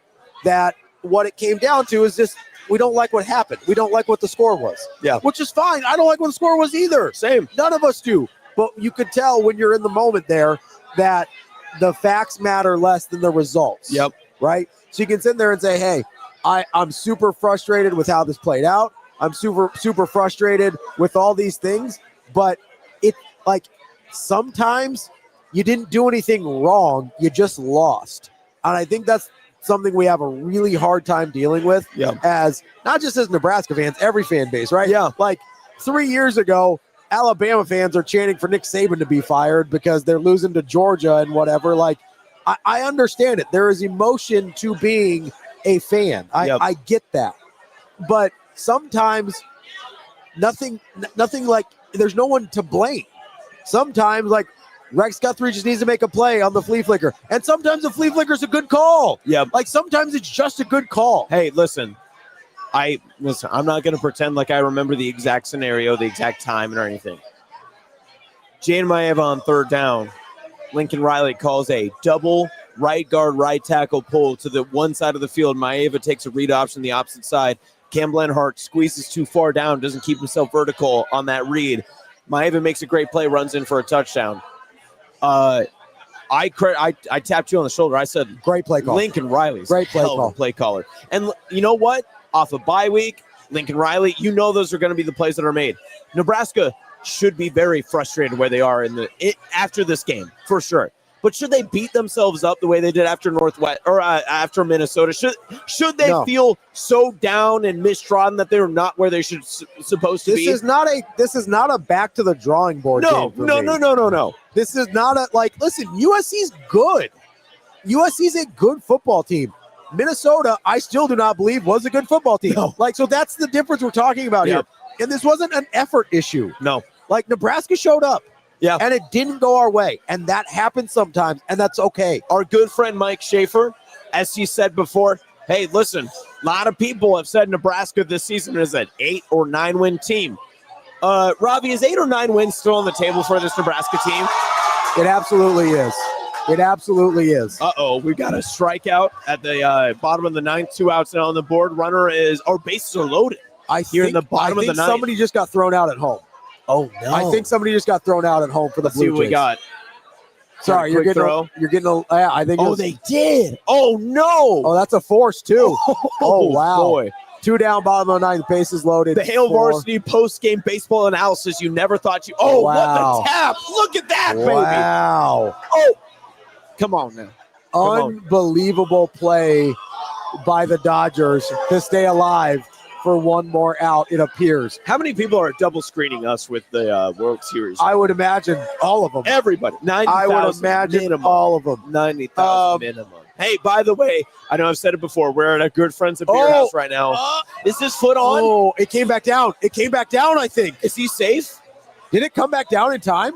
that what it came down to is just we don't like what happened. We don't like what the score was. Yeah. Which is fine. I don't like what the score was either. Same. None of us do. But you could tell when you're in the moment there that the facts matter less than the results. Yep. Right? So you can sit there and say, hey, I'm super frustrated with how this played out. I'm super frustrated with all these things. But it, like, sometimes you didn't do anything wrong. You just lost. And I think that's something we have a really hard time dealing with as not just as Nebraska fans, every fan base, right? Yeah. Like 3 years ago, Alabama fans are chanting for Nick Saban to be fired because they're losing to Georgia and whatever. Like, I understand it. There is emotion to being a fan. I get that. But sometimes nothing like there's no one to blame. Sometimes like Rex Guthrie just needs to make a play on the flea flicker. And sometimes the flea flicker is a good call. Yeah. Like sometimes it's just a good call. Hey, listen, I'm not going to pretend like I remember the exact scenario, the exact time or anything. Jane Maeva on third down. Lincoln Riley calls a double right guard, right tackle pull to the one side of the field. Maeva takes a read option the opposite side. Cam Blenhart squeezes too far down, doesn't keep himself vertical on that read. Maeva makes a great play, runs in for a touchdown. I tapped you on the shoulder. I said, great play call. Lincoln Riley's great play caller. And you know what? Off a bye week, Lincoln Riley, you know those are going to be the plays that are made. Nebraska should be very frustrated where they are after this game, for sure. But should they beat themselves up the way they did after Northwest or after Minnesota? Should they feel so down and mistrodden that they're not where they should supposed to be? This is not a back to the drawing board. No. This is not listen, USC's good. USC's a good football team. Minnesota, I still do not believe was a good football team. No. So that's the difference we're talking about here. And this wasn't an effort issue. No. Like Nebraska showed up. Yeah. And it didn't go our way. And that happens sometimes. And that's okay. Our good friend Mike Schaefer, as he said before, hey, listen, a lot of people have said Nebraska this season is an 8 or 9 win team. Ravi, is 8 or 9 wins still on the table for this Nebraska team? It absolutely is. It absolutely is. We got a strikeout at the bottom of the ninth. 2 outs now on the board. Our bases are loaded. I think somebody just got thrown out at home. Oh no! I think somebody just got thrown out at home for the Let's Blue see what we got. Sorry, you're getting a. Yeah, I think. They did. Oh no! Oh, that's a force too. Oh wow! Boy. 2 down, bottom of the ninth, bases loaded. The Hail Varsity Postgame baseball analysis. You never thought you. Oh, wow. What the tap! Look at that, baby! Wow! Oh, come on now! Unbelievable play by the Dodgers to stay alive for one more out, it appears. How many people are double screening us with the World Series? I would imagine all of them. Everybody. 90,000 I would imagine minimum. all of them. 90,000 minimum. Hey, by the way, I know I've said it before. We're at a good friend's beer house right now. Is this foot on? Oh, it came back down. It came back down, I think. Is he safe? Did it come back down in time?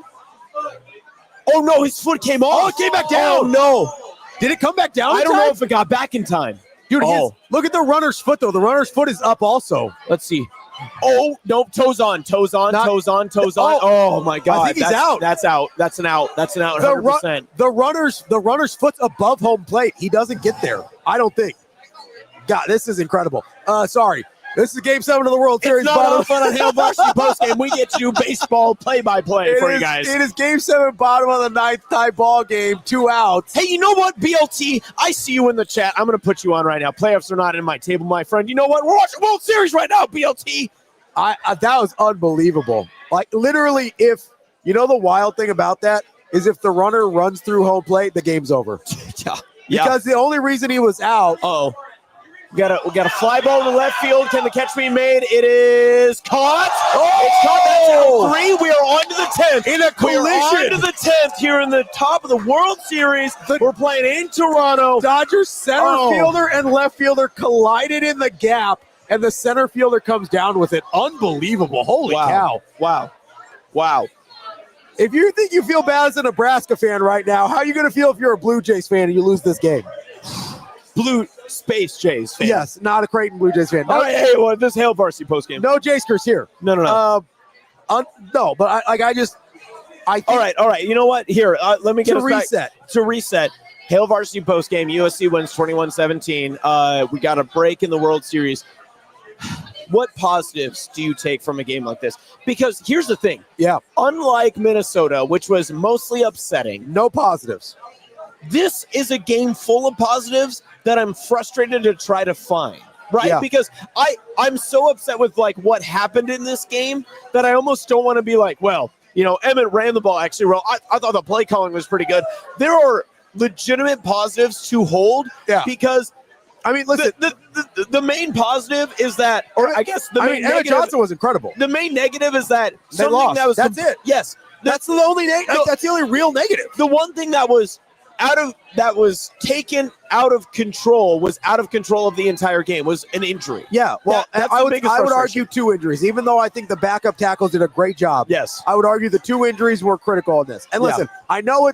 Oh, no, his foot came off. Oh, it came back down. Oh, no. Did it come back down? I don't know if it got back in time. Dude, look at the runner's foot, though. The runner's foot is up also. Let's see. Oh, nope. Toes on. Toes on. Oh, my God. I think he's out. That's out. That's an out. 100%. The runner's foot's above home plate. He doesn't get there. I don't think. God, this is incredible. Sorry. This is Game 7 of the World Series. It's not fun on Hail Varsity Postgame. We get to do baseball play-by-play for you guys. It is Game 7, bottom of the ninth, tie ball game, 2 outs. Hey, you know what, BLT? I see you in the chat. I'm going to put you on right now. Playoffs are not in my table, my friend. You know what? We're watching World Series right now, BLT. That was unbelievable. Like, literally, the wild thing about that is if the runner runs through home plate, the game's over. Yeah. Because the only reason he was out. We got a fly ball in the left field. Can the catch be made? It is caught. It's caught. That's out 3. We are on to the 10th. In a collision. We are on to the 10th here in the top of the World Series. We're playing in Toronto. Dodgers center fielder and left fielder collided in the gap, and the center fielder comes down with it. Unbelievable. Holy cow. Wow. If you think you feel bad as a Nebraska fan right now, how are you going to feel if you're a Blue Jays fan and you lose this game? Blue Space Jays fan. Yes, not a Creighton Blue Jays fan. No, this Hail Varsity Postgame. No Jayskers here. No. No, but I think. All right. You know what? Here, let me get to reset. Hail Varsity Postgame. USC wins 21-17. We got a break in the World Series. What positives do you take from a game like this? Because here's the thing. Yeah. Unlike Minnesota, which was mostly upsetting. No positives. This is a game full of positives that I'm frustrated to try to find, right? Yeah. Because I'm so upset with what happened in this game that I almost don't want to be like, well, Emmett ran the ball actually well. I thought the play calling was pretty good. There are legitimate positives to hold because I mean, listen, the main positive is that, or I guess the main Emmett negative. Johnson was incredible. The main negative is that They something lost. that was That's it. Yes, That's the only that's the only real negative. the one thing that was taken out of control of the entire game was an injury. Yeah, well, That's I the would biggest argue frustration. 2 injuries, even though I think the backup tackles did a great job. Yes. I would argue the 2 injuries were critical in this. And Yeah. listen, I know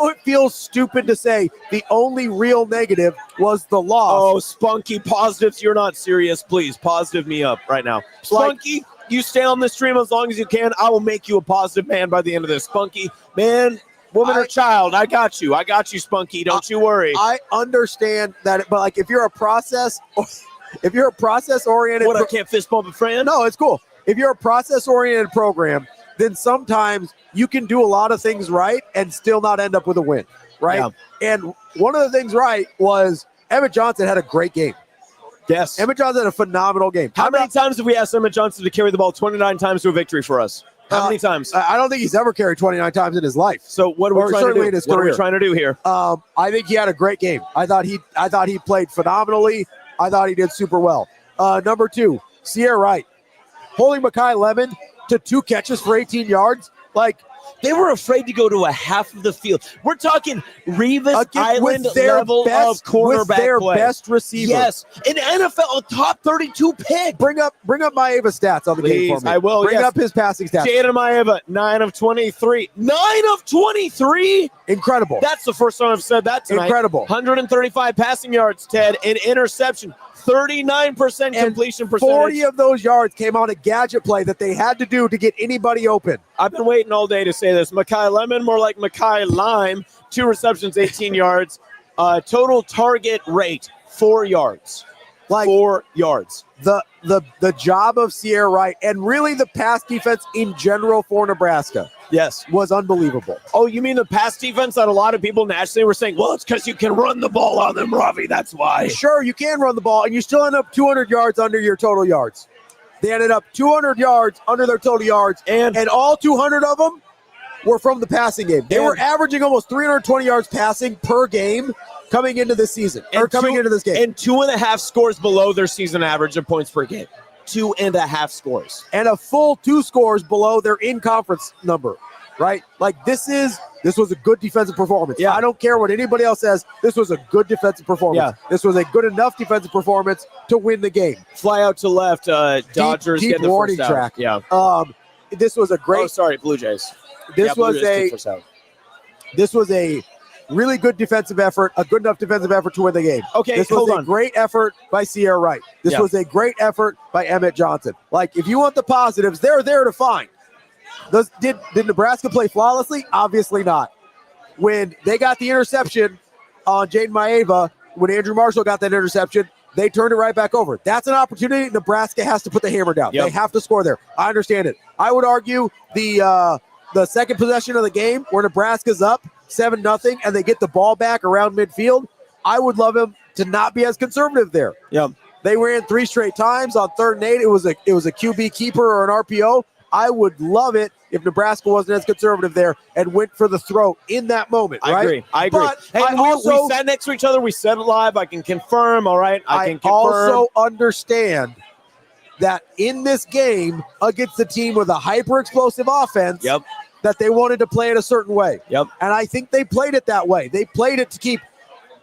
it feels stupid to say the only real negative was the loss. Oh, Spunky, positives. You're not serious. Please, positive me up right now. Spunky, you stay on the stream as long as you can. I will make you a positive man by the end of this. Spunky, man, woman or child, I got you. I got you, Spunky. Don't you worry. I understand that, but like if you're a process oriented, What, I can't fist bump a friend? no, it's cool. If you're a process oriented program, then sometimes you can do a lot of things right and still not end up with a win, right? Yeah. And one of the things right was Emmett Johnson had a great game. Yes. Emmett Johnson had a phenomenal game. How many times have we asked Emmett Johnson to carry the ball 29 times to a victory for us? How many times? I don't think he's ever carried 29 times in his life. So what are Or we trying to certainly do? in his What are we career. trying to do here? I think he had a great game. I thought he played phenomenally. I thought he did super well. Number 2, Sierra Wright, holding Mekhi Lemon to 2 catches for 18 yards. Like, They were afraid to go to a half of the field. We're talking Revis Island with their level best, of cornerback with their play. best receiver. Yes, an NFL top 32 pick. Bring up Maeva's stats on the game Please, for me. I will, Bring yes. up his passing stats. Jaden Maeva, 9 of 23. 9 of 23? Incredible. That's the first time I've said that tonight. Incredible. 135 passing yards, Ted, an interception. 39% completion percentage. 40 of those yards came on a gadget play that they had to do to get anybody open. I've been waiting all day to say this. Mekhi Lemon, more like Mekhi Lime, 2 receptions, 18 yards. Total target rate, 4 yards. Like 4 yards. the job of Sierra Wright and really the pass defense in general for Nebraska Yes. was unbelievable. Oh, you mean the pass defense that a lot of people nationally were saying, well, it's because you can run the ball on them, Ravi. That's why. Sure, you can run the ball, and you still end up 200 yards under your total yards. They ended up 200 yards under their total yards, and all 200 of them were from the passing game. They were averaging almost 320 yards passing per game coming into this season, or coming into this game. And 2.5 scores below their season average of points per game. 2.5 scores. And a full 2 scores below their in-conference number, right? Like this was a good defensive performance. Yeah. I don't care what anybody else says. This was a good defensive performance. Yeah. This was a good enough defensive performance to win the game. Fly out to left. Dodgers deep get the warning first out. track. Yeah. This was a great. Oh, sorry, Blue Jays. This Yeah, Blue was Jays a. get first out. This was a really good defensive effort, a good enough defensive effort to win the game. Okay, this was hold a on. great effort by Sierra Wright. This Yeah. was a great effort by Emmett Johnson. Like, if you want the positives, they're there to find. Did Nebraska play flawlessly? Obviously not. When they got the interception on Jaden Maeva, when Andrew Marshall got that interception, they turned it right back over. That's an opportunity Nebraska has to put the hammer down. Yep. They have to score there. I understand it. I would argue the second possession of the game where Nebraska's up 7-0 and they get the ball back around midfield, I would love him to not be as conservative there. Yeah. They ran 3 straight times on 3rd and 8. It was a QB keeper or an RPO. I would love it if Nebraska wasn't as conservative there and went for the throw in that moment. I right? agree. But Hey, I we sat next to each other. We said it live. I can confirm. All right. I can confirm. also understand that in this game against the team with a hyper explosive offense, Yep. that they wanted to play it a certain way. Yep. And I think they played it that way. They played it to keep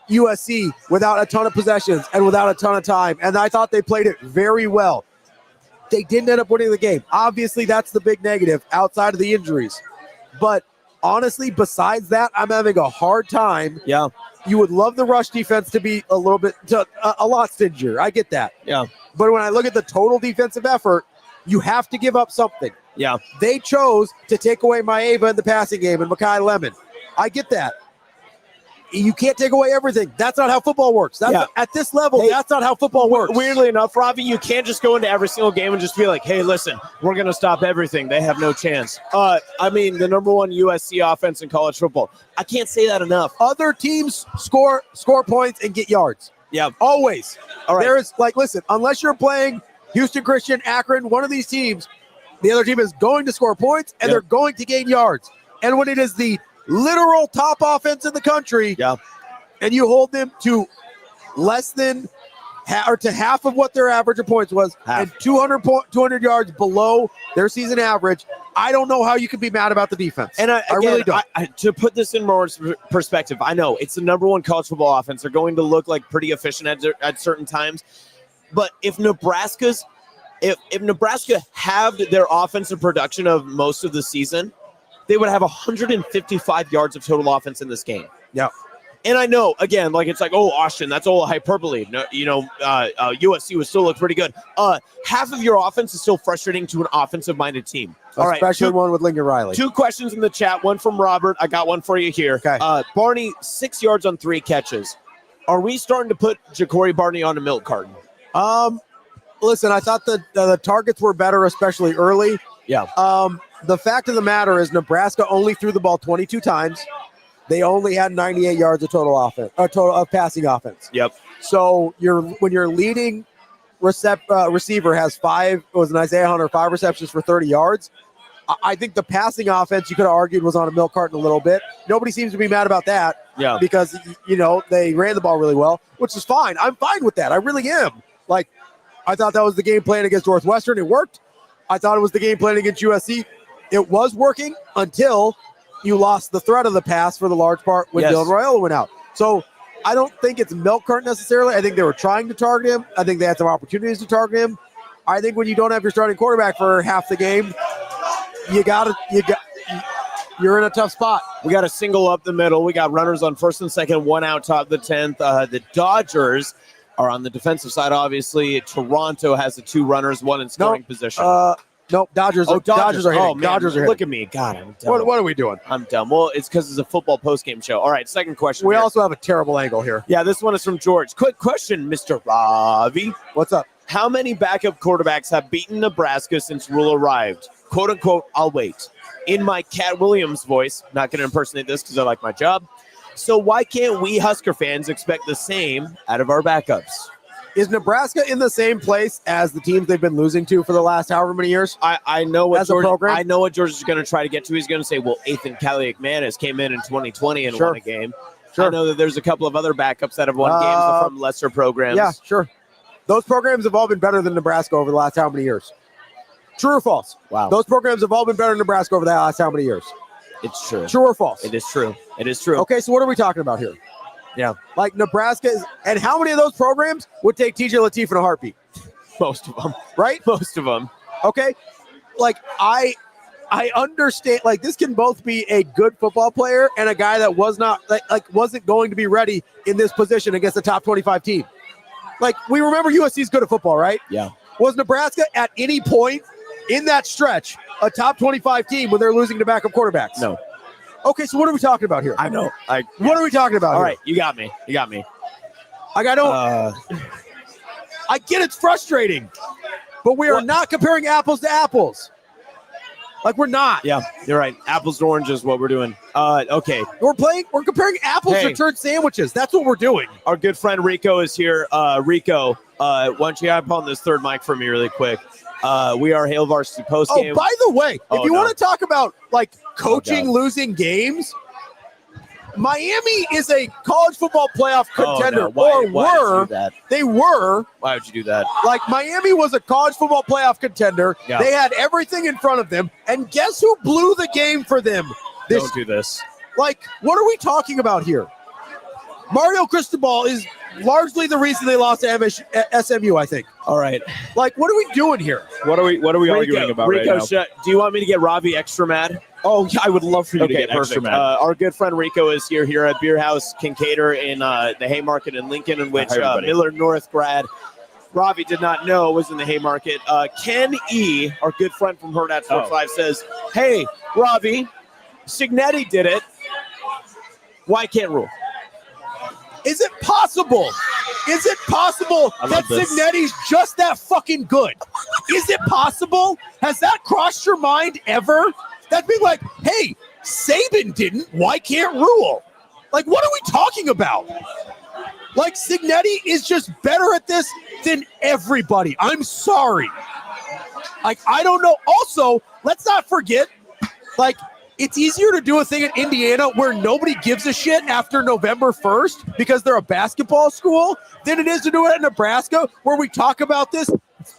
USC without a ton of possessions and without a ton of time. And I thought they played it very well. They didn't end up winning the game. Obviously, that's the big negative outside of the injuries. But honestly, besides that, I'm having a hard time. Yeah. You would love the rush defense to be a lot stingier. I get that. Yeah. But when I look at the total defensive effort, you have to give up something. Yeah. They chose to take away Maeva in the passing game and Mekhi Lemon. I get that. You can't take away everything. That's not how football works. At this level, that's not how football works. Weirdly enough, Ravi, you can't just go into every single game and just be like, hey, listen, we're going to stop everything. They have no chance. I mean, the number 1 USC offense in college football. I can't say that enough. Other teams score points and get yards. Yeah. Always. All right. There is, listen, unless you're playing Houston Christian, Akron, one of these teams, the other team is going to score points and they're going to gain yards. And when it is the literal top offense in the country, and you hold them to less than or to half of what their average of points was, and 200 yards below their season average, I don't know how you can be mad about the defense. And I really don't. To put this in more perspective, I know it's the number one college football offense. They're going to look like pretty efficient at certain times. But if Nebraska had their offensive production of most of the season, they would have 155 yards of total offense in this game. Yeah. And I know, again, like it's like, oh, Austin, that's all hyperbole. No, USC would still look pretty good. Half of your offense is still frustrating to an offensive-minded team. All right, especially one with Lincoln Riley. 2 questions in the chat. One from Robert. I got one for you here. Okay. Barney, 6 yards on 3 catches. Are we starting to put Ja'Cory Barney on a milk carton? Listen, I thought the targets were better, especially early. Yeah. The fact of the matter is Nebraska only threw the ball 22 times. They only had 98 yards of total passing offense. Yep. So when your leading receiver has 5 receptions for 30 yards. I think the passing offense, you could have argued, was on a milk carton a little bit. Nobody seems to be mad about that. Yeah. Because they ran the ball really well, which is fine. I'm fine with that. I really am. Like, I thought that was the game plan against Northwestern. It worked. I thought it was the game plan against USC. It was working until you lost the threat of the pass for the large part when Dylan Royale went out. So I don't think it's milk carton necessarily. I think they were trying to target him. I think they had some opportunities to target him. I think when you don't have your starting quarterback for half the game, you're in a tough spot. We got a single up the middle. We got runners on first and second, 1 out top the 10th. The Dodgers are on the defensive side, obviously. Toronto has the 2 runners, 1 in scoring position. Nope, Dodgers are hitting. Oh, man. Dodgers are hitting. Look at me. God, I'm dumb. What are we doing? I'm dumb. Well, it's because it's a football postgame show. All right, second question. We also have a terrible angle here. Yeah, this one is from George. Quick question, Mr. Ravi. What's up? How many backup quarterbacks have beaten Nebraska since Rule arrived? Quote, unquote, I'll wait. In my Cat Williams voice, not going to impersonate this because I like my job. So why can't we Husker fans expect the same out of our backups? Is Nebraska in the same place as the teams they've been losing to for the last however many years? I know what George. Program? I know what George is going to try to get to. He's going to say, "Well, Ethan McManus came in 2020 and won a game." Sure. I know that there's a couple of other backups that have won games from lesser programs. Yeah, sure. Those programs have all been better than Nebraska over the last how many years? True or false? Wow. Those programs have all been better than Nebraska over the last how many years? It's true. True or false? It is true. It is true. Okay, so what are we talking about here? Yeah. Like Nebraska is, and how many of those programs would take TJ Lateef in a heartbeat? Most of them. Right? Most of them. Okay. Like I understand, like this can both be a good football player and a guy that was not wasn't going to be ready in this position against the top 25 team. Like we remember USC's good at football, right? Yeah. Was Nebraska at any point in that stretch a top 25 team when they're losing to backup quarterbacks? No. Okay, so what are we talking about here? I know. What are we talking about? All here? right, you got me. Like I don't. I get it's frustrating, but we are not comparing apples to apples. Like we're not. Yeah, you're right. Apples to oranges, what we're doing. Okay. We're comparing apples to turd sandwiches. That's what we're doing. Our good friend Rico is here. Rico, why don't you hop on this third mic for me really quick? We are Hail Varsity Postgame. Oh, by the way, if you want to talk about like coaching losing games, Miami is a college football playoff contender. They were. Why would you do that? Like Miami was a college football playoff contender. Yeah. They had everything in front of them. And guess who blew the game for them? Don't do this. Like, what are we talking about here? Mario Cristobal is largely the reason they lost to SMU, I think. All right. Like, what are we doing here? What are we arguing about Rico, right now? Do you want me to get Ravi extra mad? Oh, yeah, I would love for you to get extra mad. Our good friend Rico is here at Beer House Kincaidor in the Haymarket in Lincoln, in which Miller North grad Ravi did not know was in the Haymarket. Ken E., our good friend from Hurrdat Sports 5, says, "Hey, Ravi, Signetti did it. Why can't Rule?" Is it possible? Is it possible that Signetti's just that fucking good? Is it possible? Has that crossed your mind ever? That'd be like, hey, Saban didn't. Why can't Rule? Like, what are we talking about? Like, Signetti is just better at this than everybody. I'm sorry. Like, I don't know. Also, let's not forget, like, it's easier to do a thing at Indiana where nobody gives a shit after November 1st because they're a basketball school than it is to do it at Nebraska where we talk about this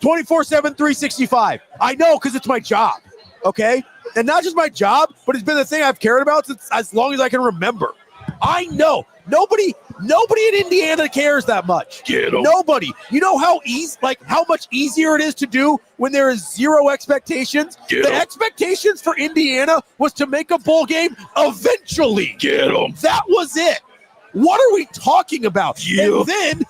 24/7, 365. I know because it's my job, okay? And not just my job, but it's been the thing I've cared about since as long as I can remember. I know. Nobody in Indiana cares that much. Get 'em. Nobody. You know how how much easier it is to do when there is zero expectations? Get the 'em. expectations for Indiana was to make a bowl game eventually. Get 'em. That was it. What are we talking about? Yeah. And then,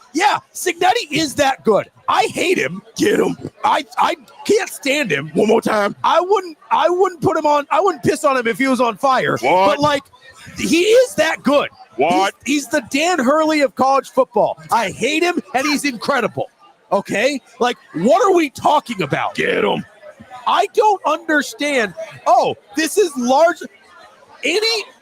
Cignetti is that good. I hate him. Get him. I can't stand him. One more time. I wouldn't put him on. I wouldn't piss on him if he was on fire. What? But he is that good. What? He's the Dan Hurley of college football. I hate him, and he's incredible. Okay? What are we talking about? Get him. I don't understand. Oh, this is large.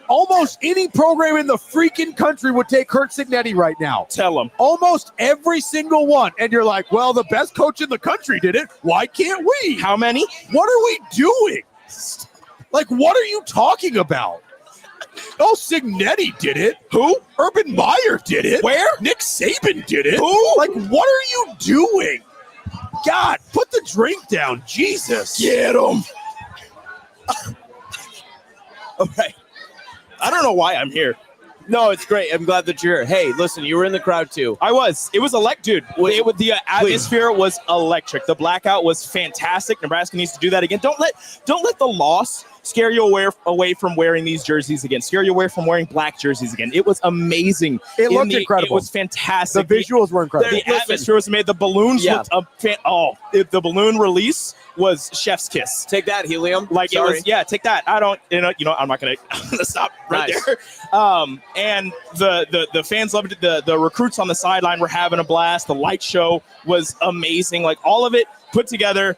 Almost any program in the freaking country would take Curt Cignetti right now. Tell him. Almost every single one. And you're like, well, the best coach in the country did it. Why can't we? How many? What are we doing? What are you talking about? Oh, Cignetti did it. Who? Urban Meyer did it. Where? Nick Saban did it. Who? What are you doing? God, put the drink down. Jesus. Get him. Okay. I don't know why I'm here. No, it's great. I'm glad that you're here. Hey, listen, you were in the crowd too. I was. It was electric, dude. The atmosphere was electric. The blackout was fantastic. Nebraska needs to do that again. Don't let the loss scare you away from wearing these jerseys again. Scare you away from wearing black jerseys again. It was amazing. It looked incredible. It was fantastic. The visuals were incredible. The atmosphere was made. The balloons looked the balloon release was chef's kiss. Take that, helium. It was, take that. I don't, I'm not gonna stop right there. And the fans loved it. The recruits on the sideline were having a blast. The light show was amazing. All of it put together,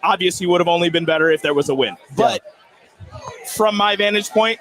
obviously would have only been better if there was a win. But from my vantage point,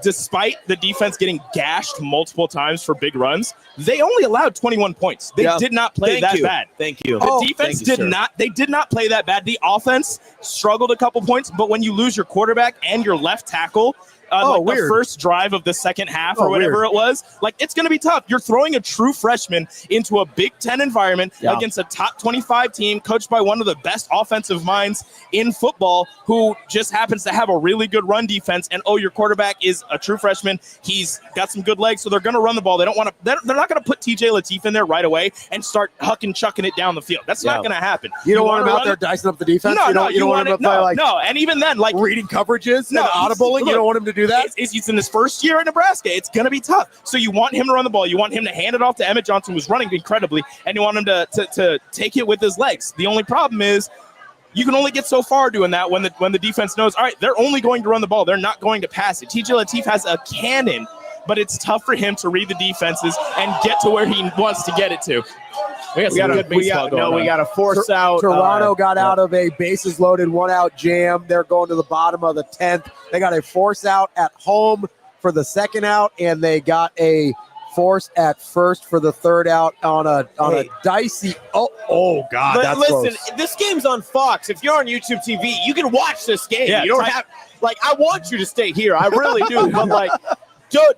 despite the defense getting gashed multiple times for big runs, they only allowed 21 points. They did not play bad. Thank you. The defense did not play that bad. The offense struggled a couple points, but when you lose your quarterback and your left tackle, the first drive of the second half or whatever it was, it's going to be tough. You're throwing a true freshman into a Big Ten environment against a top 25 team coached by one of the best offensive minds in football who just happens to have a really good run defense. And, your quarterback is a true freshman. He's got some good legs, so they're going to run the ball. They're not going to put TJ Lateef in there right away and start chucking it down the field. That's not going to happen. You don't want him out there dicing up the defense? No, you don't want him to play no. And even then, reading coverages and audibling, you don't want him to do that? He's in his first year at Nebraska. It's going to be tough. So you want him to run the ball. You want him to hand it off to Emmett Johnson, who's running incredibly, and you want him to take it with his legs. The only problem is you can only get so far doing that when the defense knows, all right, they're only going to run the ball. They're not going to pass it. TJ Lateef has a cannon, but it's tough for him to read the defenses and get to where he wants to get it to. We got to force out. Toronto got out of a bases loaded 1-out jam. They're going to the bottom of the 10th. They got a force out at home for the second out, and they got a force at first for the third out on a dicey. Oh God! That's listen, close. This game's on Fox. If you're on YouTube TV, you can watch this game. Yeah, you don't have I want you to stay here. I really do. But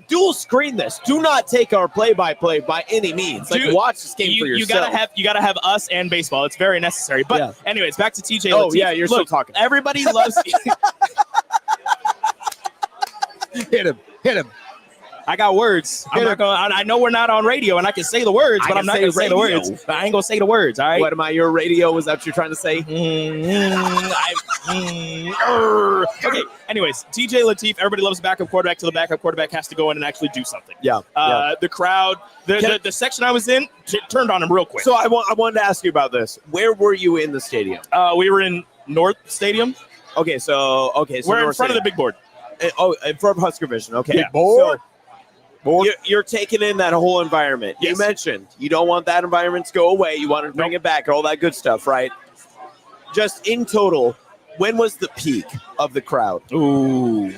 dual screen this. Do not take our play-by-play by any means. Watch this game for yourself. You gotta have us and baseball. It's very necessary. But anyways, back to TJ Lateef. Oh yeah, you're still talking. Everybody loves. Hit him. I got words. I know we're not on radio, and I can say the words, but I'm not going to say the words. I ain't going to say the words. All right. What am I? Your radio? Was that what you're trying to say? Okay. Anyways, TJ Lateef. Everybody loves a backup quarterback. Till the backup quarterback has to go in and actually do something. The crowd, the section I was in, turned on him real quick. So I wanted to ask you about this. Where were you in the stadium? We were in North Stadium. Okay. So we're in front of the big board. In front of Husker Vision. Okay. Yeah. So, you're taking in that whole environment. Yes. You mentioned you don't want that environment to go away. You want to bring it back, all that good stuff, right? Just in total, when was the peak of the crowd? Ooh.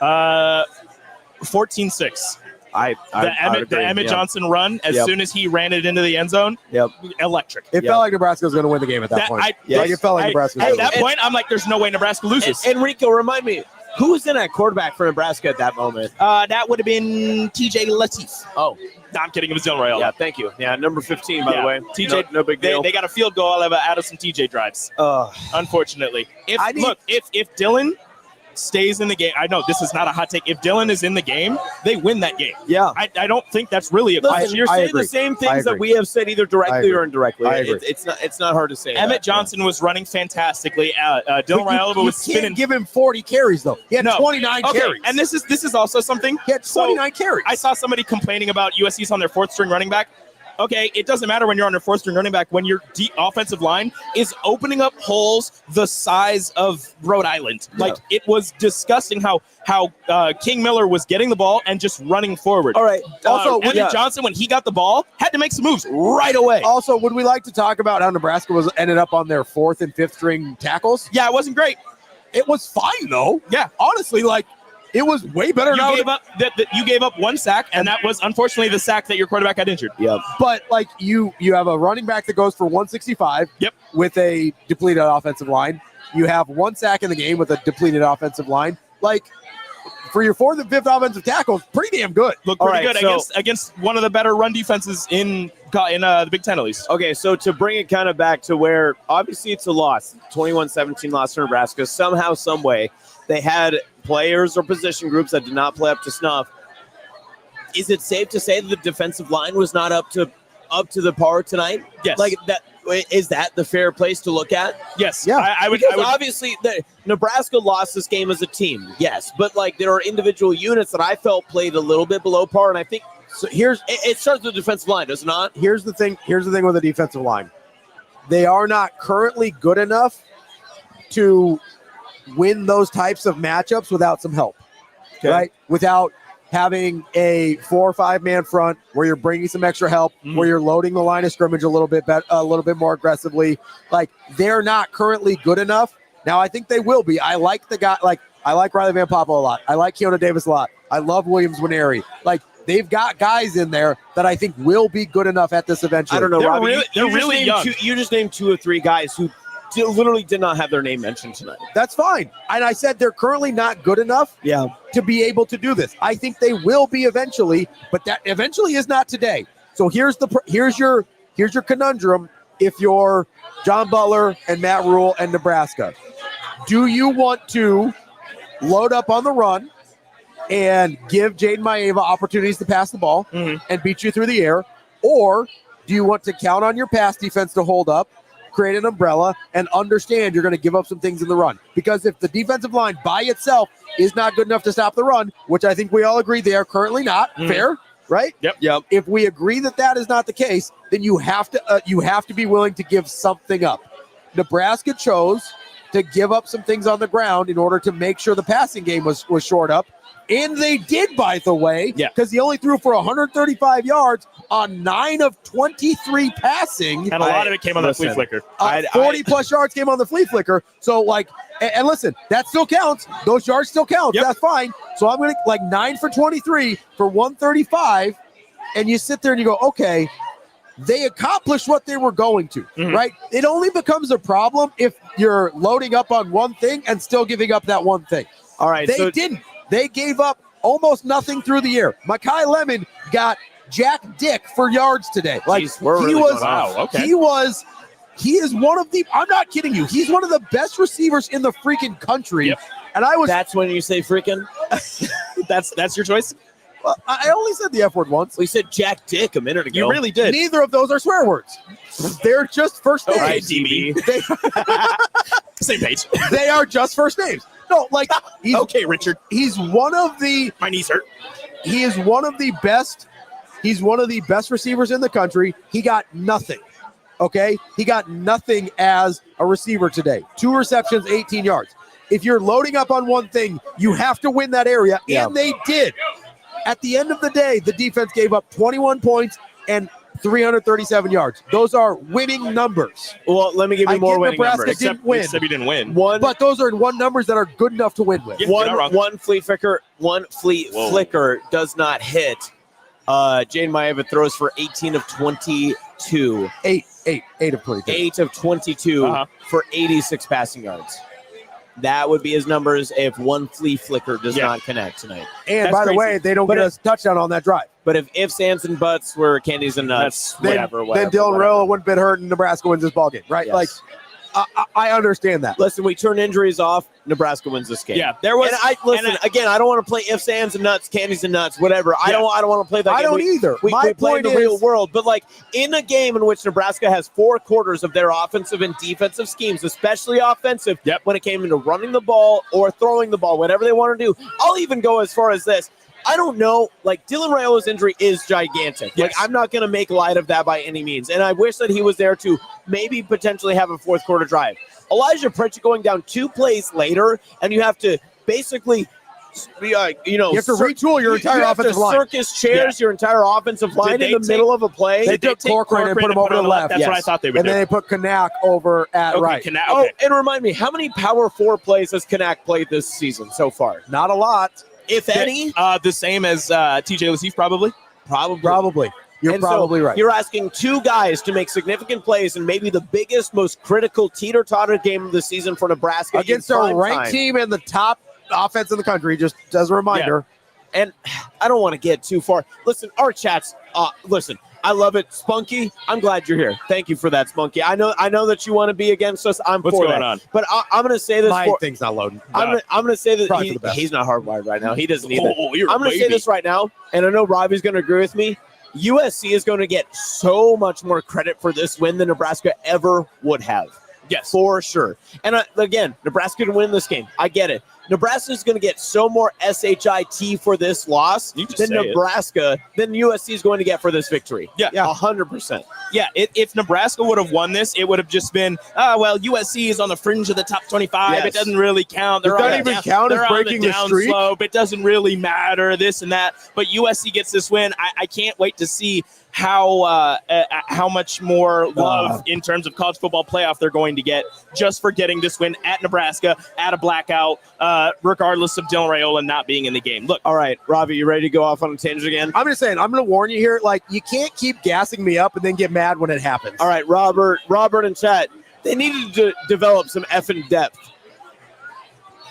14-6. The Emmett Johnson run, as soon as he ran it into the end zone, electric. It felt like Nebraska was going to win the game at that point. It felt like Nebraska was at that point, I'm like, there's no way Nebraska loses. Enrico, remind me, Who was in at quarterback for Nebraska at that moment? That would have been TJ Latif. Oh, No, I'm kidding. It was Dylan Raiola. yeah, thank you. Yeah, number 15, by the way. TJ, no big deal. They got a field goal out of some TJ drives. Unfortunately, if Dylan stays in the game, I know this is not a hot take. If Dylan is in the game, they win that game. Yeah. I don't think that's really a question. You're saying the same things that we have said either directly or indirectly. I agree. It's not hard to say. Emmett Johnson was running fantastically. Dylan Raiola was spinning. Can't give him 40 carries though. He had 29 carries. And this is also something. He had 29 carries. I saw somebody complaining about USC's on their fourth string running back. Okay, it doesn't matter when you're on your fourth string running back when your offensive line is opening up holes the size of Rhode Island. Yeah. Like, it was disgusting how King Miller was getting the ball and just running forward. All right. Also, Emmett Johnson, when he got the ball, had to make some moves right away. Also, would we like to talk about how Nebraska ended up on their fourth and fifth string tackles? Yeah, it wasn't great. It was fine though. Yeah, honestly, it was way better. You gave up one sack, and that was unfortunately the sack that your quarterback got injured. Yep. But you have a running back that goes for 165. Yep. With a depleted offensive line. You have one sack in the game with a depleted offensive line. For your fourth and fifth offensive tackles, pretty damn good. Look pretty good against one of the better run defenses in the Big Ten at least. Okay, so to bring it kind of back to where obviously it's a loss, 21-17 loss to Nebraska. Somehow, some way, they had players or position groups that did not play up to snuff. Is it safe to say that the defensive line was not up to the par tonight? Yes. Is that the fair place to look at? Yes. Yeah. I would obviously Nebraska lost this game as a team. Yes, but there are individual units that I felt played a little bit below par, and I think it starts with the defensive line, does it not? Here's the thing with the defensive line. They are not currently good enough to win those types of matchups without some help. Okay. Right? Without having a 4 or 5 man front where you're bringing some extra help, where you're loading the line of scrimmage a little bit more aggressively. They're not currently good enough. Now I think they will be. I like the guy. I like Riley Van Poppel a lot. I like Keona Davis a lot. I love Williams Winery. They've got guys in there that I think will be good enough at this eventually. I don't know, Robbie. They're really young. You just named 2 or 3 guys who literally did not have their name mentioned tonight. That's fine. And I said they're currently not good enough to be able to do this. I think they will be eventually, but that eventually is not today. So here's your conundrum if you're John Butler and Matt Rule and Nebraska. Do you want to load up on the run and give Jaden Maeva opportunities to pass the ball and beat you through the air? Or do you want to count on your pass defense to hold up, create an umbrella, and understand you're going to give up some things in the run? Because if the defensive line by itself is not good enough to stop the run, which I think we all agree they are currently not, fair, right? Yep. If we agree that is not the case, then you have to be willing to give something up. Nebraska chose to give up some things on the ground in order to make sure the passing game was shored up. And they did, by the way, because he only threw for 135 yards on 9 of 23 passing. And a lot of it came on the flea flicker. 40-plus yards came on the flea flicker. So, and listen, that still counts. Those yards still count. Yep. That's fine. So I'm going to, 9 for 23 for 135. And you sit there and you go, okay, they accomplished what they were going to, right? It only becomes a problem if you're loading up on one thing and still giving up that one thing. All right. They didn't. They gave up almost nothing through the air. Mekhi Lemon got Jack Dick for yards today. He is one of the, I'm not kidding you, he's one of the best receivers in the freaking country. Yep. And that's when you say freaking? That's your choice? Well, I only said the F word once. We said Jack Dick a minute ago. You really did. Neither of those are swear words. They're just first names. All right, DB. Same page. They are just first names. No, he's okay, Richard. He's one of the. My knees hurt. He is one of the best. He's one of the best receivers in the country. He got nothing. Okay, he got nothing as a receiver today. 2 receptions, 18 yards. If you're loading up on one thing, you have to win that area, and they did. At the end of the day, the defense gave up 21 points and 337 yards. Those are winning numbers. Well, let me give you more winning Nebraska numbers. didn't win. Except you didn't win. But those are numbers that are good enough to win with. Yeah, one flea flicker does not hit. Jaden Maeva throws for 18 of 22. 8 of 22. 8 of 22 for 86 passing yards. That would be his numbers if one flea flicker does not connect tonight. And That's by the crazy. way, they don't get a touchdown on that drive. But if ifs, ands, and buts were candies and nuts, then Dylan Raiola wouldn't been hurt and Nebraska wins this ballgame, right? Yes. Like, I understand that. Listen, we turn injuries off. Nebraska wins this game. Yeah, there was. And again, I don't want to play ifs, ands, and nuts, candies and nuts, whatever. I don't want to play that. I game. don't either. We My play in point the real is- world, but like in a game in which Nebraska has 4 quarters of their offensive and defensive schemes, especially offensive, when it came into running the ball or throwing the ball, whatever they want to do. I'll even go as far as this. I don't know. Like, Dylan Raiola's injury is gigantic. Yes. Like, I'm not going to make light of that by any means. And I wish that he was there to maybe potentially have a fourth quarter drive. Elijah Pritchett going down 2 plays later, and you have to basically, you have to retool your entire offensive line. Circus chairs your entire offensive line in the middle of a play. They took Corcoran and put him over to the left. That's what I thought they would and do. then they put Kanak over at right. Oh, and remind me, how many Power 4 plays has Kanak played this season so far? Not a lot. If any? The same as TJ Lateef, probably. Probably. You're probably right. You're asking 2 guys to make significant plays in maybe the biggest, most critical teeter-totter game of the season for Nebraska against a ranked team and the top offense in the country, just as a reminder. Yeah. And I don't want to get too far. Listen, our chats, listen, I love it. Spunky, I'm glad you're here. Thank you for that, Spunky. I know that you want to be against us. I'm What's for going that. on? But I'm going to say this. My thing's not loading. I'm going to say that Probably for the best. he's not hardwired right now. He doesn't either. You're I'm going to say this right now, and I know Robbie's going to agree with me. USC is going to get so much more credit for this win than Nebraska ever would have. Yes. For sure. And again, Nebraska can win this game. I get it. Nebraska is going to get so more SHIT for this loss than than USC is going to get for this victory. Yeah. 100%. Yeah, if Nebraska would have won this, it would have just been, USC is on the fringe of the top 25. Yes. It doesn't really count. Does that even count as breaking the streak? Slope. It doesn't really matter, this and that. But USC gets this win. I can't wait to see how much more love in terms of college football playoff they're going to get just for getting this win at Nebraska, at a blackout, regardless of Dylan Raiola not being in the game. Look, all right, Robbie, you ready to go off on a tangent again? I'm just saying, I'm going to warn you here. Like, you can't keep gassing me up and then get mad when it happens. All right, Robert and Chet, they needed to develop some effing depth.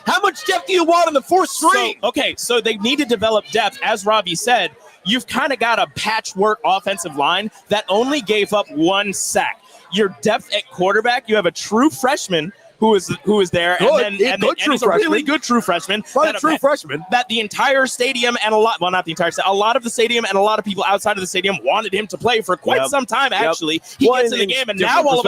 How much depth do you want in the fourth string? So they need to develop depth. As Ravi said, you've kind of got a patchwork offensive line that only gave up 1 sack. Your depth at quarterback, you have a true freshman who is there, and it's a really good true freshman. That the entire stadium and a lot of the stadium and a lot of people outside of the stadium wanted him to play for quite some time. Actually, he gets in the game, and now all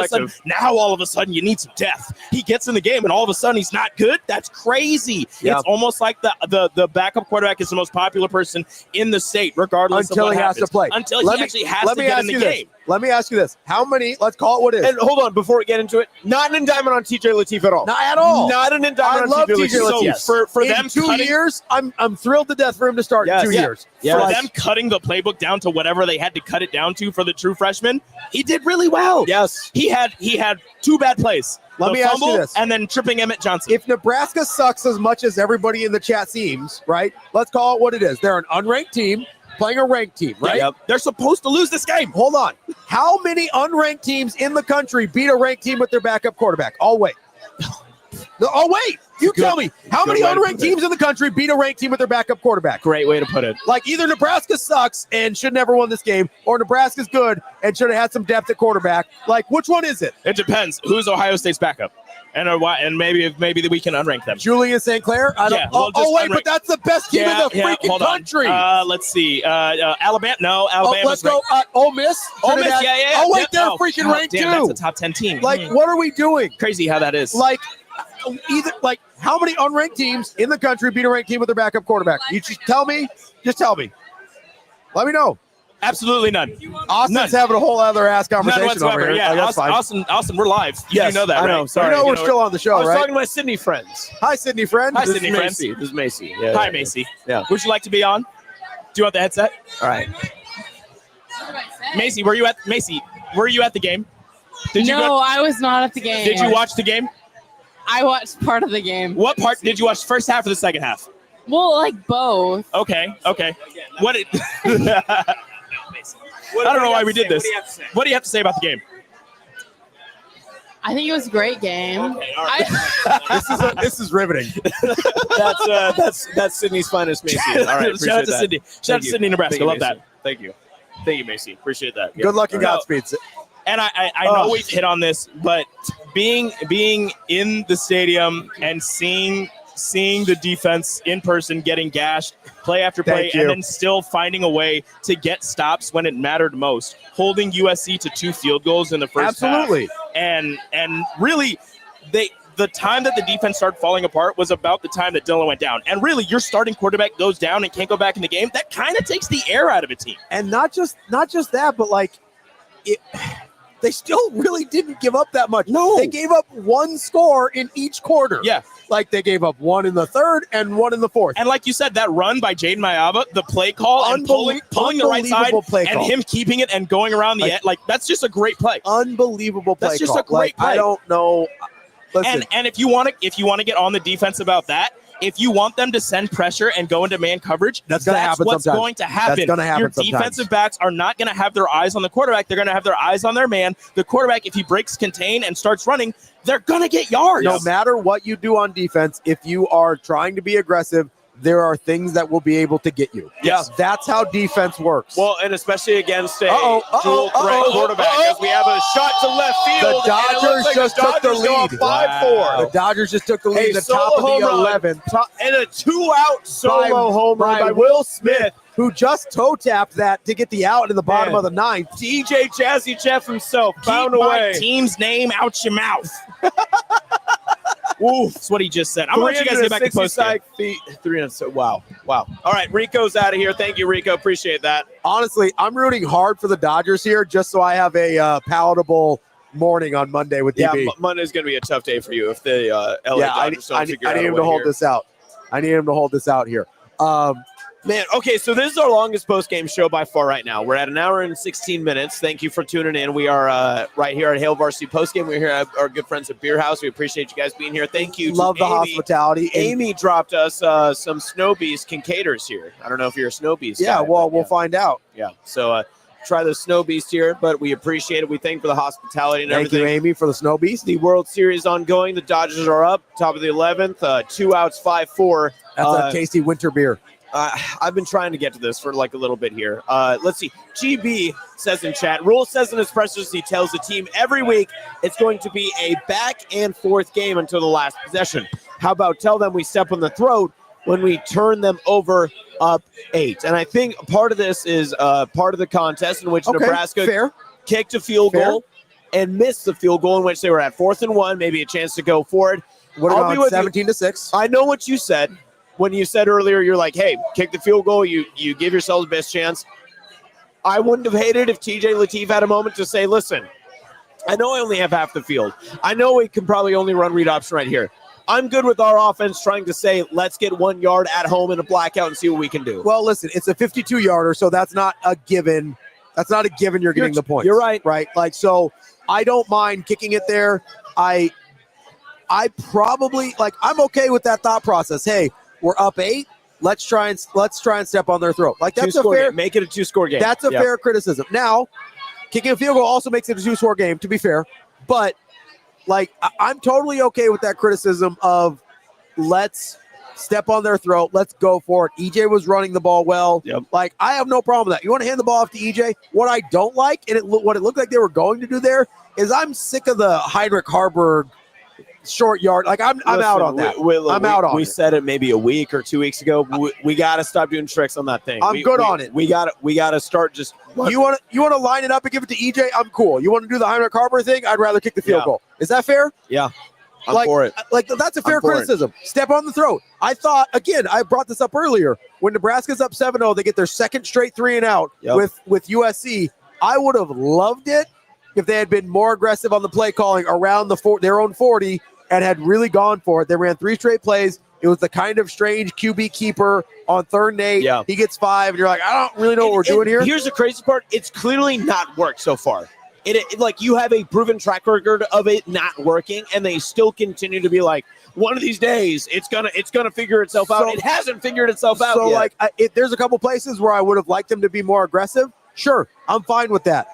of a sudden, you need some depth. He gets in the game, and all of a sudden, he's not good. That's crazy. Yep. It's almost like the backup quarterback is the most popular person in the state, regardless until of what he happens. has to play. Until he actually has to get in the game. Let me ask you this. How many, let's call it what it is. And hold on, before we get into it, not an indictment on TJ Lateef at all. Not at all. Not an indictment on TJ Lateef. So for in them 2 years, I'm thrilled to death for him to start in 2 years. For them cutting the playbook down to whatever they had to cut it down to for the true freshman, he did really well. Yes. He had 2 bad plays. Let me ask you this. And then tripping Emmett Johnson. If Nebraska sucks as much as everybody in the chat seems, right? Let's call it what it is. They're an unranked team playing a ranked team, right? Yep. They're supposed to lose this game. Hold on. How many unranked teams in the country beat a ranked team with their backup quarterback? Oh, wait. You tell me. How many unranked teams in the country beat a ranked team with their backup quarterback? Great way to put it. Like, either Nebraska sucks and should never won this game, or Nebraska's good and should have had some depth at quarterback. Like, which one is it? It depends. Who's Ohio State's backup? And maybe we can unrank them. Julian St. Clair? I don't. But that's the best team in the freaking country. Let's see. Alabama. No, Alabama. Let's go. Ole Miss. Ole Miss. Yeah. Oh wait, they're freaking ranked too. That's a top 10 team. Like, what are we doing? Crazy how that is. Like, how many unranked teams in the country beat a ranked team with their backup quarterback? You just tell me. Just tell me. Let me know. Absolutely none. Austin's having a whole other ass conversation over here. Yeah, that's fine. Austin, we're live. You know that, I right? know. Sorry. We're still on the show, I was right? talking to my Sydney friends. Hi, Sydney friend. Hi, Sydney friends. This is Macy. Hi, Macy. Yeah. Would you like to be on? Do you want the headset? All right. Macy, were you at the game? I was not at the game. Did you watch the game? I watched part of the game. What part did you watch? First half or the second half? Well, like both. Okay. What? I don't know why we did this. What do you have to say about the game? I think it was a great game. Okay, all right. This is riveting. That's Sydney's finest, Macy. All right, Shout out to Sydney. Shout out to Sydney, Nebraska. Love Macy. that. Thank you. Thank you, Macy. Appreciate that. Good luck and Godspeed. And I know we've hit on this, but being in the stadium and seeing the defense in person getting gashed play after play, and then still finding a way to get stops when it mattered most, holding USC to 2 field goals in the first half. And really, the time that the defense started falling apart was about the time that Dillon went down. And really, your starting quarterback goes down and can't go back in the game. That kind of takes the air out of a team. And not just that, but like they still really didn't give up that much. No. They gave up 1 score in each quarter. Yeah. Like they gave up 1 in the third and 1 in the fourth. And like you said, that run by Jaden Mayava, the play call and pulling the right side and him keeping it and going around the end, like that's just a great play. Unbelievable play. That's just a great play. I don't know. Listen. And if you want to get on the defense about that, if you want them to send pressure and go into man coverage, that's what's going to happen. That's going to happen. Your defensive backs are not going to have their eyes on the quarterback. They're going to have their eyes on their man. The quarterback, if he breaks contain and starts running, they're going to get yards. No matter what you do on defense, if you are trying to be aggressive, there are things that will be able to get you. Yes. That's how defense works. Well, and especially against a dual threat quarterback, as we have a shot to left field. The Dodgers just took the lead. 5-4. The Dodgers just took the lead at the top of the 11th. And a 2-out solo home run by Will Smith, who just toe tapped that to get the out in the bottom of the 9th. DJ Jazzy Jeff himself found a way. way. Keep my team's name out your mouth. Oof, that's what he just said. I'm going to let you guys get back to postgame. Wow. All right, Rico's out of here. Thank you, Rico. Appreciate that. Honestly, I'm rooting hard for the Dodgers here just so I have a palatable morning on Monday with DB. Yeah, Monday's going to be a tough day for you if the LA Dodgers don't figure out I need him to hold this out. I need him to hold this out here. Man, okay, so this is our longest post-game show by far right now. We're at 1 hour and 16 minutes. Thank you for tuning in. We are right here at Hail Varsity Postgame. We're here at our good friends at Beer House. We appreciate you guys being here. Thank you. Love the hospitality. Amy dropped us some Snow Beast Kincaders here. I don't know if you're a Snow Beast guy, we'll find out. Yeah, so try the Snow Beast here, but we appreciate it. We thank you for the hospitality and everything. Thank you, Amy, for the Snow Beast. The World Series ongoing. The Dodgers are up, top of the 11th, 2 outs, 5-4. That's a tasty winter beer. I've been trying to get to this for like a little bit here. Let's see. GB says in chat, Rule says in his pressers, he tells the team every week it's going to be a back and forth game until the last possession. How about tell them we step on the throat when we turn them over up 8? And I think part of this is part of the contest in which Nebraska kicked a field goal and missed the field goal in which they were at 4th and 1, maybe a chance to go for it. I'll be with 17-6. I know what you said. When you said earlier, you're like, hey, kick the field goal, you give yourselves the best chance. I wouldn't have hated if TJ Lateef had a moment to say, listen, I know I only have half the field. I know we can probably only run read option right here. I'm good with our offense trying to say, let's get 1 yard at home in a blackout and see what we can do. Well, listen, it's a 52-yarder, so that's not a given. That's not a given you're getting the points. You're right. Right? Like, so I don't mind kicking it there. I probably, like, I'm okay with that thought process. Hey, we're up 8. Let's try and step on their throat. Like, that's a fair. Make it a 2-score game. That's a fair criticism. Now, kicking a field goal also makes it a 2-score game, to be fair. But like, I'm totally okay with that criticism of let's step on their throat. Let's go for it. EJ was running the ball well. Yep. Like, I have no problem with that. You want to hand the ball off to EJ? What I don't like, and what it looked like they were going to do there, is I'm sick of the Heinrich Harburg short yard. Like, I'm out on that. I'm out on it. We said it maybe a week or 2 weeks ago. We got to stop doing tricks on that thing. I'm good on it. We got to start just. You want to line it up and give it to EJ? I'm cool. You want to do the Heinrich Harburg thing? I'd rather kick the field goal. Is that fair? Yeah. I'm for it. Like, that's a fair criticism. Step on the throat. I thought, again, I brought this up earlier. When Nebraska's up 7-0, they get their second straight 3-and-out with USC. I would have loved it if they had been more aggressive on the play calling around their own 40 and had really gone for it. They ran 3 straight plays. It was the kind of strange QB keeper on 3rd and 8. Yeah. He gets 5, and you're like, I don't really know what we're doing here. Here's the crazy part. It's clearly not worked so far. It like, you have a proven track record of it not working, and they still continue to be like, one of these days it's gonna figure itself out. It hasn't figured itself out yet. Like, there's a couple places where I would have liked them to be more aggressive. Sure, I'm fine with that.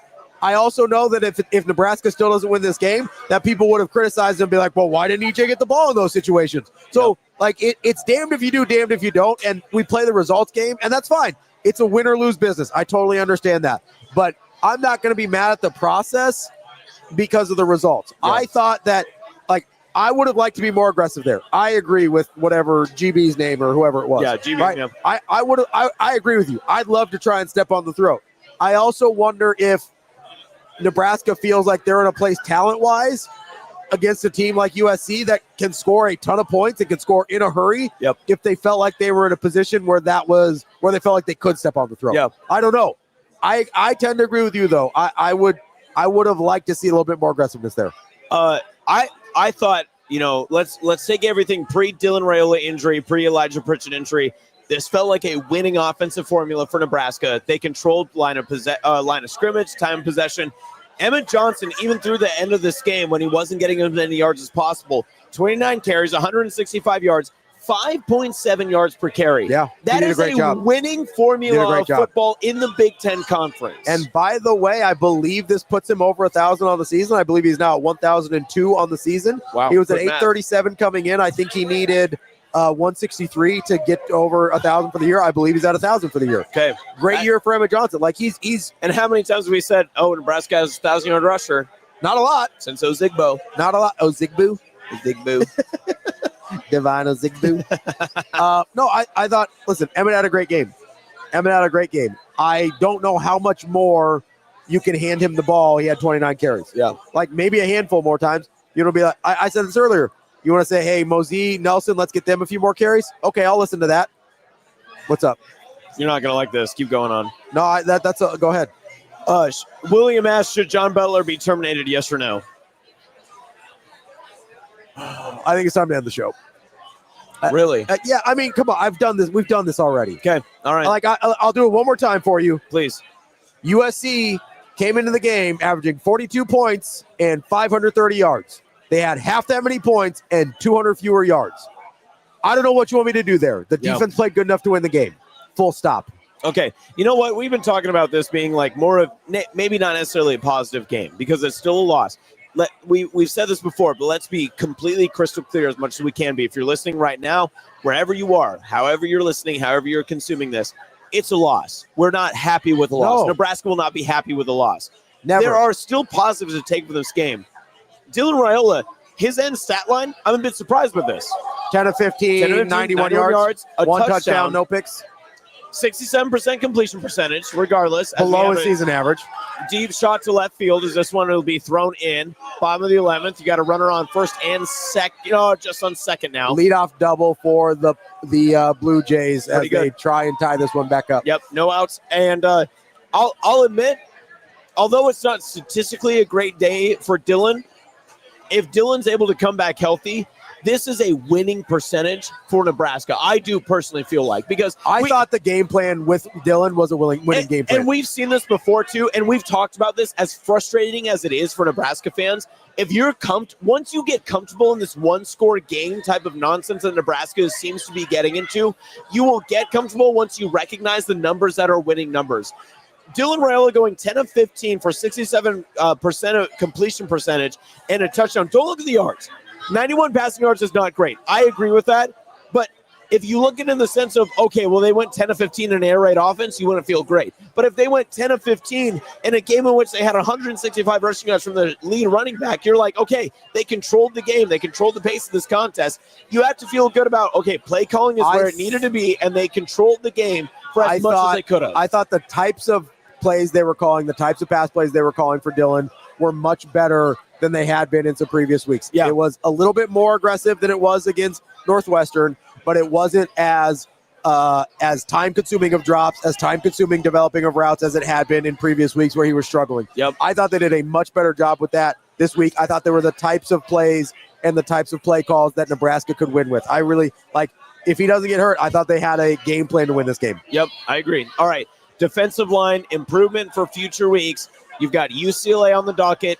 I also know that if Nebraska still doesn't win this game, that people would have criticized them and be like, well, why didn't EJ get the ball in those situations? So, it's damned if you do, damned if you don't, and we play the results game, and that's fine. It's a win or lose business. I totally understand that. But I'm not going to be mad at the process because of the results. Yeah. I thought that, I would have liked to be more aggressive there. I agree with whatever GB's name or whoever it was. Yeah, GB. Right? Yeah. I agree with you. I'd love to try and step on the throat. I also wonder if Nebraska feels like they're in a place talent-wise against a team like USC that can score a ton of points and can score in a hurry. Yep. If they felt like they were in a position where they felt like they could step on the throat. Yep. I don't know. I tend to agree with you though. I would have liked to see a little bit more aggressiveness there. I thought, let's take everything pre-Dylan Raiola injury, pre-Elijah Pritchett injury. This felt like a winning offensive formula for Nebraska. They controlled line of scrimmage, time of possession. Emmett Johnson, even through the end of this game when he wasn't getting as many yards as possible, 29 carries, 165 yards, 5.7 yards per carry. Yeah, that is a winning formula of football in the Big Ten Conference. And by the way, I believe this puts him over 1,000 on the season. I believe he's now at 1,002 on the season. Wow, he was at 837 coming in. I think he needed 163 to get over 1,000 for the year. I believe he's at 1,000 for the year. Okay, great year for Emmett Johnson. He's. And how many times have we said, Nebraska has a 1,000-yard rusher? Not a lot since Ozigbo. Not a lot. Ozigbo. Divine Ozigbo. No, I thought. Listen, Emmett had a great game. I don't know how much more you can hand him the ball. He had 29 carries. Yeah, maybe a handful more times. Be like, I said this earlier. You want to say, hey, Mosey, Nelson, let's get them a few more carries? Okay, I'll listen to that. What's up? You're not going to like this. Keep going on. No, go ahead. William asked, should John Butler be terminated, yes or no? I think it's time to end the show. Really? Yeah, I mean, come on. I've done this. We've done this already. Okay, all right. I'll do it one more time for you. Please. USC came into the game averaging 42 points and 530 yards. They had half that many points and 200 fewer yards. I don't know what you want me to do there. The defense played good enough to win the game. Full stop. Okay. You know what? We've been talking about this being more of maybe not necessarily a positive game because it's still a loss. We've said this before, but let's be completely crystal clear as much as we can be. If you're listening right now, wherever you are, however you're listening, however you're consuming this, it's a loss. We're not happy with the loss. Nebraska will not be happy with the loss. Never. There are still positives to take from this game. Dylan Raiola, his end stat line, I'm a bit surprised with this. 10 of 15, 91 yards, one touchdown, no picks. 67% completion percentage, regardless. Below a season average. Deep shot to left field as this one will be thrown in. Bottom of the 11th. You got a runner on first and second. Just on second now. Leadoff double for the Blue Jays as they try and tie this one back up. Yep, no outs. And I'll admit, although it's not statistically a great day for Dylan, if Dylan's able to come back healthy, this is a winning percentage for Nebraska. I do personally feel like because I thought the game plan with Dylan was a winning game plan. And we've seen this before too, and we've talked about this as frustrating as it is for Nebraska fans. If you're once you get comfortable in this one-score game type of nonsense that Nebraska seems to be getting into, you will get comfortable once you recognize the numbers that are winning numbers. Dylan Raiola going 10 of 15 for 67% of completion percentage and a touchdown. Don't look at the yards. 91 passing yards is not great. I agree with that. But if you look at it in the sense of, okay, well, they went 10 of 15 in air raid offense, you wouldn't feel great. But if they went 10 of 15 in a game in which they had 165 rushing yards from the lead running back, you're like, okay, they controlled the game. They controlled the pace of this contest. You have to feel good about, okay, play calling is where it needed to be, and they controlled the game for as much as they could have. I thought the types of plays they were calling, the types of pass plays they were calling for Dylan were much better than they had been in some previous weeks. Yeah. It was a little bit more aggressive than it was against Northwestern, but it wasn't as time-consuming of drops, as time-consuming developing of routes as it had been in previous weeks where he was struggling. Yep. I thought they did a much better job with that this week. I thought there were the types of plays and the types of play calls that Nebraska could win with. I really, if he doesn't get hurt, I thought they had a game plan to win this game. Yep, I agree. All right, defensive line improvement for future weeks. You've got UCLA on the docket.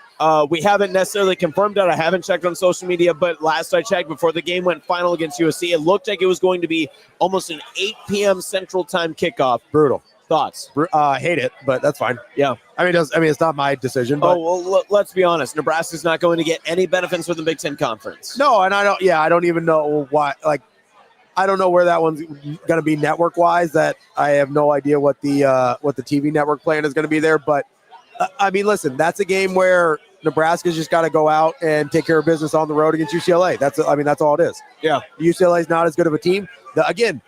We haven't necessarily confirmed that. I haven't checked on social media, but last I checked, before the game went final against USC, it looked like it was going to be almost an 8 p.m. Central Time kickoff. Brutal. Thoughts? Hate it, but that's fine. Yeah. It's not my decision. But Let's be honest. Nebraska's not going to get any benefits from the Big Ten Conference. No, and I don't. Yeah, I don't even know why. Like, I don't know where that one's going to be network wise. That I have no idea what the TV network plan is going to be there. But listen, that's a game where Nebraska's just got to go out and take care of business on the road against UCLA. That's all it is. Yeah, UCLA is not as good of a team. Again,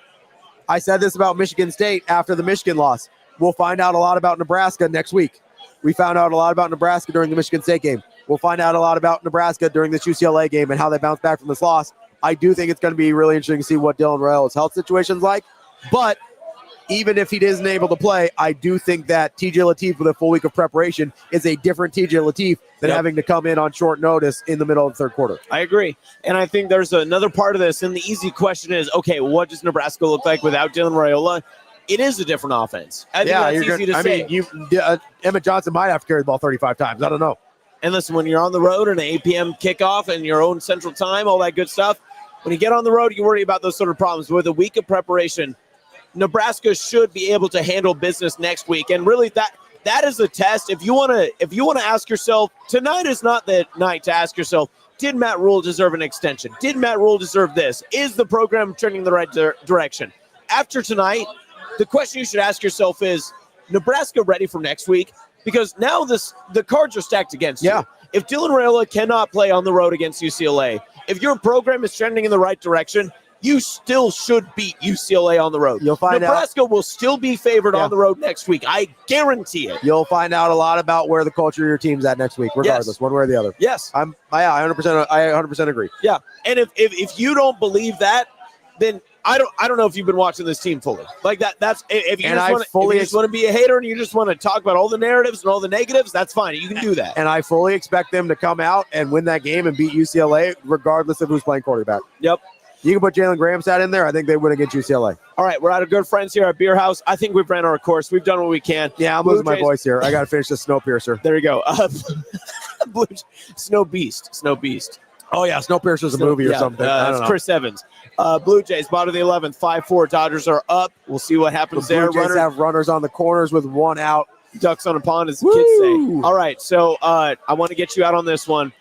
I said this about Michigan State after the Michigan loss. We'll find out a lot about Nebraska next week. We found out a lot about Nebraska during the Michigan State game. We'll find out a lot about Nebraska during this UCLA game and how they bounce back from this loss. I do think it's going to be really interesting to see what Dylan Raio's health situation's like. But even if he isn't able to play, I do think that TJ Lateef with a full week of preparation is a different TJ Lateef than having to come in on short notice in the middle of the third quarter. I agree. And I think there's another part of this, and the easy question is, okay, what does Nebraska look like without Dylan Raiola? It is a different offense. I think that's easy to say. Emmett Johnson might have to carry the ball 35 times. I don't know. And listen, when you're on the road and an 8 p.m. kickoff and your own central time, all that good stuff, when you get on the road, you worry about those sort of problems. With a week of preparation, Nebraska should be able to handle business next week. And really, that is a test. If you want to ask yourself, tonight is not the night to ask yourself, did Matt Rule deserve an extension? Did Matt Rule deserve this? Is the program trending in the right direction? After tonight, the question you should ask yourself is, Nebraska ready for next week? Because now the cards are stacked against you. If Dylan Raiola cannot play on the road against UCLA, if your program is trending in the right direction, you still should beat UCLA on the road. You'll find Nebraska will still be favored on the road next week. I guarantee it. You'll find out a lot about where the culture of your team's at next week, regardless, one way or the other. Yes. I 100% agree. Yeah. And if you don't believe that, then I don't know if you've been watching this team fully. Like that's if you just want to be a hater and you just want to talk about all the narratives and all the negatives, that's fine. You can do that. And I fully expect them to come out and win that game and beat UCLA, regardless of who's playing quarterback. Yep. You can put Jalen Grahamsat in there. I think they win against UCLA. All right, we're out of good friends here at Beer House. I think we've ran our course. We've done what we can. Yeah, I'm losing my voice here. I got to finish this Snowpiercer. There you go. Snow Beast. Oh, yeah, Snowpiercer's a movie or something. I don't know. Chris Evans. Blue Jays, bottom of the 11th, 5-4. Dodgers are up. We'll see what happens there. Blue Jays have runners on the corners with one out. Ducks on a pond, as the kids say. All right, so I want to get you out on this one.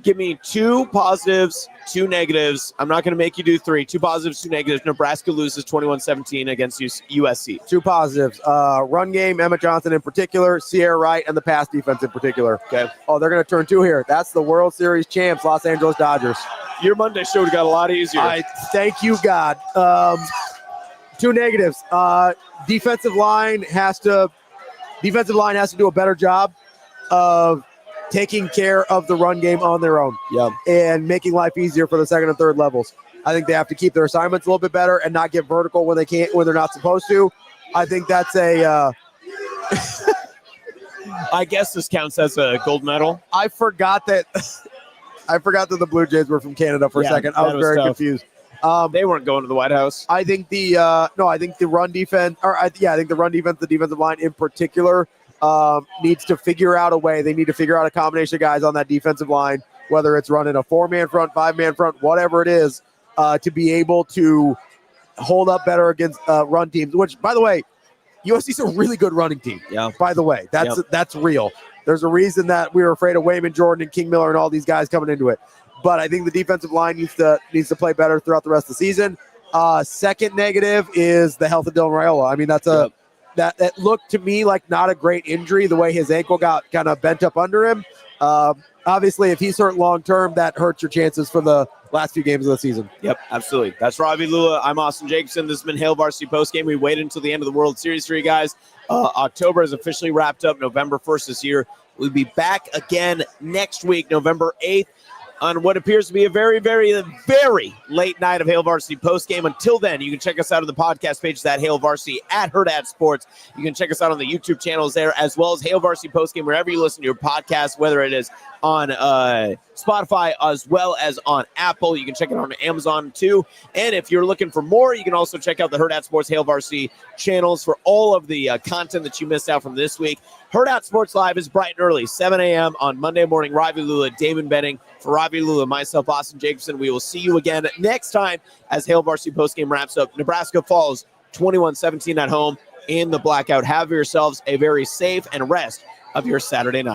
Give me 2 positives, 2 negatives. I'm not going to make you do 3. 2 positives, 2 negatives. Nebraska loses 21-17 against USC. 2 positives. Run game, Emmett Johnson in particular, Sierra Wright, and the pass defense in particular. Okay. Oh, they're going to turn 2 here. That's the World Series champs, Los Angeles Dodgers. Your Monday show would have got a lot easier. Thank you, God. 2 negatives. Defensive line has to do a better job of taking care of the run game on their own and making life easier for the second and third levels. I think they have to keep their assignments a little bit better and not get vertical when they're not supposed to. I think that's a I guess this counts as a gold medal. I forgot that the Blue Jays were from Canada for a second. I was very confused. They weren't going to the White House. I think the run defense, the defensive line in particular, needs to figure out a way. They need to figure out a combination of guys on that defensive line, whether it's running a 4-man front, 5-man front, whatever it is, to be able to hold up better against run teams, which, by the way, USC's a really good running team. Yeah. By the way, that's real. There's a reason that we were afraid of Wayman Jordan and King Miller and all these guys coming into it. But I think the defensive line needs to play better throughout the rest of the season. Second negative is the health of Dylan Raiola. I mean, that looked to me like not a great injury, the way his ankle got kind of bent up under him. Obviously, if he's hurt long-term, that hurts your chances for the last few games of the season. Yep, absolutely. That's Ravi Lulla. I'm Austin Jacobson. This has been Hail Varsity Postgame. We waited until the end of the World Series for you guys. October is officially wrapped up. November 1st this year. We'll be back again next week, November 8th. On what appears to be a very, very, very late night of Hail Varsity Postgame. Until then, you can check us out on the podcast pages at Hail Varsity, at Hurrdat Sports. You can check us out on the YouTube channels there, as well as Hail Varsity Postgame, wherever you listen to your podcast, whether it is on Spotify as well as on Apple. You can check it on Amazon too. And if you're looking for more, you can also check out the Hurrdat Sports Hail Varsity channels for all of the content that you missed out from this week. Hurrdat Sports Live is bright and early, 7 a.m. on Monday morning. Ravi Lulla, Damon Benning. For Ravi Lulla, myself, Austin Jacobson, we will see you again next time as Hail Varsity Postgame wraps up. Nebraska falls 21-17 at home. in the Blackout. Have yourselves a very safe and rest of your Saturday night.